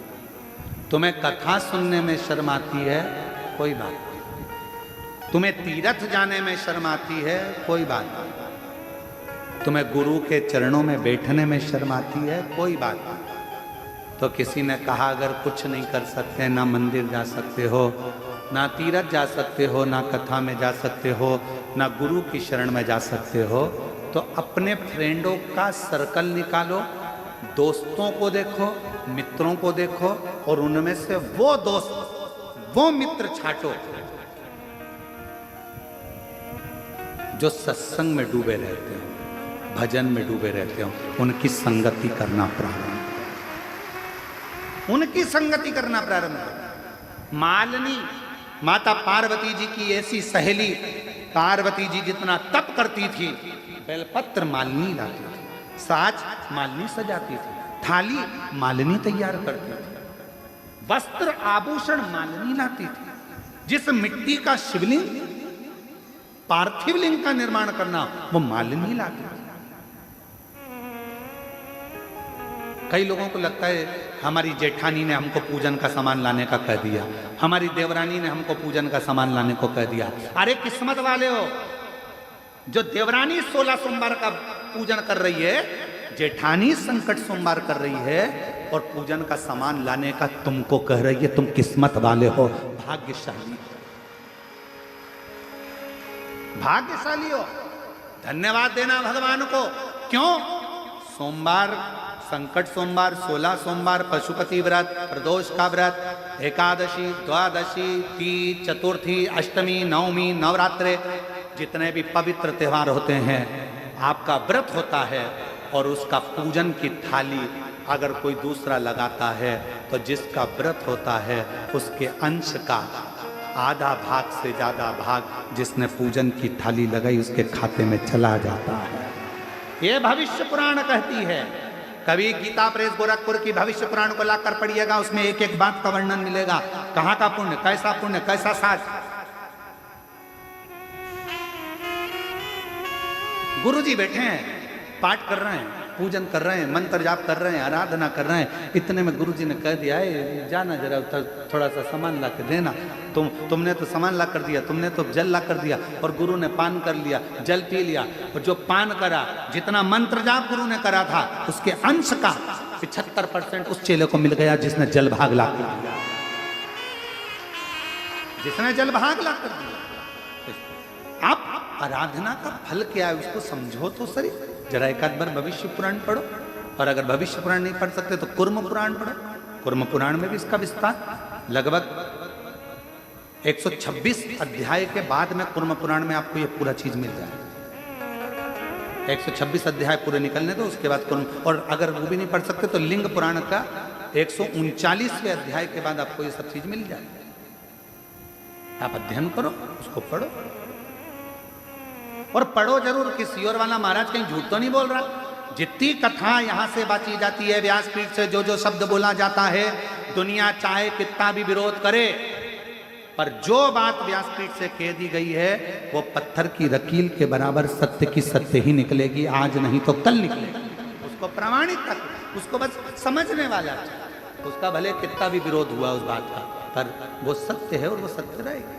तुम्हें कथा सुनने में शर्म आती है कोई बात नहीं, तुम्हें तीर्थ जाने में शर्म आती है कोई बात नहीं, तुम्हें गुरु के चरणों में बैठने में शर्म आती है कोई बात नहीं। तो किसी ने कहा अगर कुछ नहीं कर सकते, ना मंदिर जा सकते हो, ना तीर्थ जा सकते हो, ना कथा में जा सकते हो, ना गुरु की शरण में जा सकते हो, तो अपने फ्रेंडों का सर्कल निकालो, दोस्तों को देखो, मित्रों को देखो और उनमें से वो दोस्त, वो मित्र छांटो जो सत्संग में डूबे रहते हो, भजन में डूबे रहते हो। उनकी संगति करना प्रारंभ, उनकी संगति करना प्रारंभ करो। मालिनी माता पार्वती जी की ऐसी सहेली, पार्वती जी जितना तप करती थी, बेलपत्र मालिनी लाती थी, साज मालिनी सजाती थी, थाली मालिनी तैयार करती थी, वस्त्र आभूषण मालिनी लाती थी। जिस मिट्टी का शिवलिंग, पार्थिव लिंग का निर्माण करना वो मालिनी लाती थी। कई लोगों को लगता है हमारी जेठानी ने हमको पूजन का सामान लाने का कह दिया, हमारी देवरानी ने हमको पूजन का सामान लाने को कह दिया। अरे किस्मत वाले हो, जो देवरानी 16 सोमवार का पूजन कर रही है, जेठानी संकट सोमवार कर रही है और पूजन का सामान लाने का तुमको कह रही है। तुम किस्मत वाले हो, भाग्यशाली, भाग्यशाली हो। धन्यवाद देना भगवान को। क्यों? सोमवार, संकट सोमवार, 16 सोमवार, पशुपति व्रत, प्रदोष का व्रत, एकादशी, द्वादशी, तीज, चतुर्थी, अष्टमी, नवमी, नवरात्रे, जितने भी पवित्र त्यौहार होते हैं, आपका व्रत होता है और उसका पूजन की थाली अगर कोई दूसरा लगाता है तो जिसका व्रत होता है उसके अंश का आधा भाग से ज्यादा भाग जिसने पूजन की थाली लगाई उसके खाते में चला जाता है। ये भविष्य पुराण कहती है। कभी गीता प्रेस गोरखपुर की भविष्य पुराण को लाकर पढ़िएगा, उसमें एक एक बात का वर्णन मिलेगा। कहाँ का पुण्य, कैसा साज। गुरुजी बैठे हैं, पाठ कर रहे हैं, पूजन कर रहे हैं, मंत्र जाप कर रहे हैं, आराधना कर रहे हैं, इतने में गुरुजी ने कह दिया है जाना जरा थोड़ा सा सामान ला के देना। तुमने तो सामान ला कर दिया, तुमने तो जल ला कर दिया, और गुरु ने पान कर लिया, जल पी लिया, और जो पान करा, जितना मंत्र जाप गुरु ने करा था उसके अंश का 75% उस चेले को मिल गया जिसने जल भाग ला कर दिया, जिसने जल भाग ला कर दिया। आप आराधना का फल क्या है उसको समझो तो सही। जरा एक आध बार भविष्य पुराण पढ़ो, और अगर भविष्य पुराण नहीं पढ़ सकते तो कुर्म पुराण पढ़ो। कुर्म पुराण में भी इसका विस्तार लगभग 126 अध्याय के बाद में कुर्म पुराण में आपको ये पूरा चीज मिल जाए। 126 अध्याय पूरे निकलने दो, उसके बाद कुर्म। और अगर वो भी नहीं पढ़ सकते तो लिंग पुराण का 139वें अध्याय के बाद आपको ये सब चीज मिल जाए। आप अध्ययन करो, उसको पढ़ो, और पढ़ो जरूर। किसी और वाला महाराज कहीं झूठ तो नहीं बोल रहा। जितनी कथा यहां से बांटी जाती है व्यासपीठ से, जो जो शब्द बोला जाता है, दुनिया चाहे कितना भी विरोध करे, पर जो बात व्यासपीठ से कह दी गई है वो पत्थर की लकीर के बराबर सत्य की सत्य ही निकलेगी, आज नहीं तो कल निकलेगी। उसको प्रमाणित कर, उसको बस समझने वाला चाहिए। उसका भले कितना भी विरोध हुआ उस बात का, पर वो सत्य है और वो सत्य रहेगा।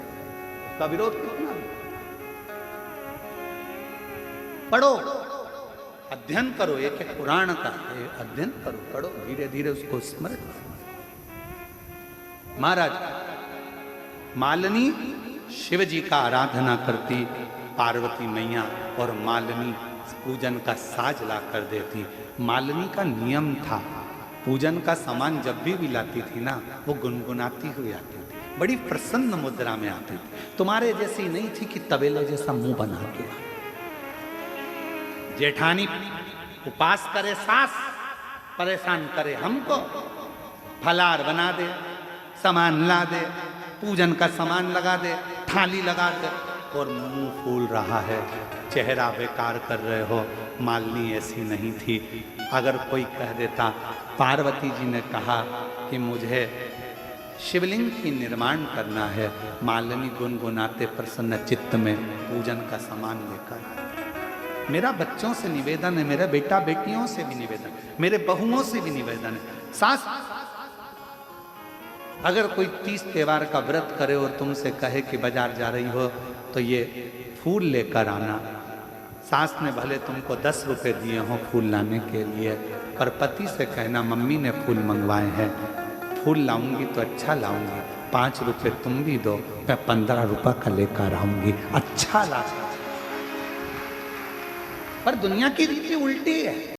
उसका विरोध कितना भी। पढ़ो, अध्ययन करो, एक एक पुराण का अध्ययन करो, पढ़ो, धीरे धीरे उसको स्मरण करो। महाराज मालिनी शिव जी का आराधना करती, पार्वती मैया, और मालिनी पूजन का साज ला कर देती। मालिनी का नियम था, पूजन का सामान जब भी लाती थी ना, वो गुनगुनाती हुई आती थी, बड़ी प्रसन्न मुद्रा में आती थी। तुम्हारे जैसी नहीं थी कि तबेले जैसा मुंह बना के। जेठानी उपास करे सास, परेशान करे हमको, फलार बना दे, सामान ला दे, पूजन का सामान लगा दे, थाली लगा दे, और मुंह फूल रहा है, चेहरा बेकार कर रहे हो। मालिनी ऐसी नहीं थी। अगर कोई कह देता, पार्वती जी ने कहा कि मुझे शिवलिंग की निर्माण करना है, मालिनी गुनगुनाते प्रसन्न चित्त में पूजन का सामान लेकर। मेरा बच्चों से निवेदन है, मेरे बेटा बेटियों से भी निवेदन, मेरे बहुओं से भी निवेदन है। सास अगर कोई 30 त्योहार का व्रत करे और तुमसे कहे कि बाजार जा रही हो तो ये फूल लेकर आना, सास ने भले तुमको 10 रुपए दिए हों फूल लाने के लिए, पर पति से कहना मम्मी ने फूल मंगवाए हैं, फूल लाऊंगी तो अच्छा लाऊंगी, 5 रुपए तुम भी दो, मैं 15 रुपए का लेकर आऊंगी, अच्छा ला। पर दुनिया की रीति उल्टी है।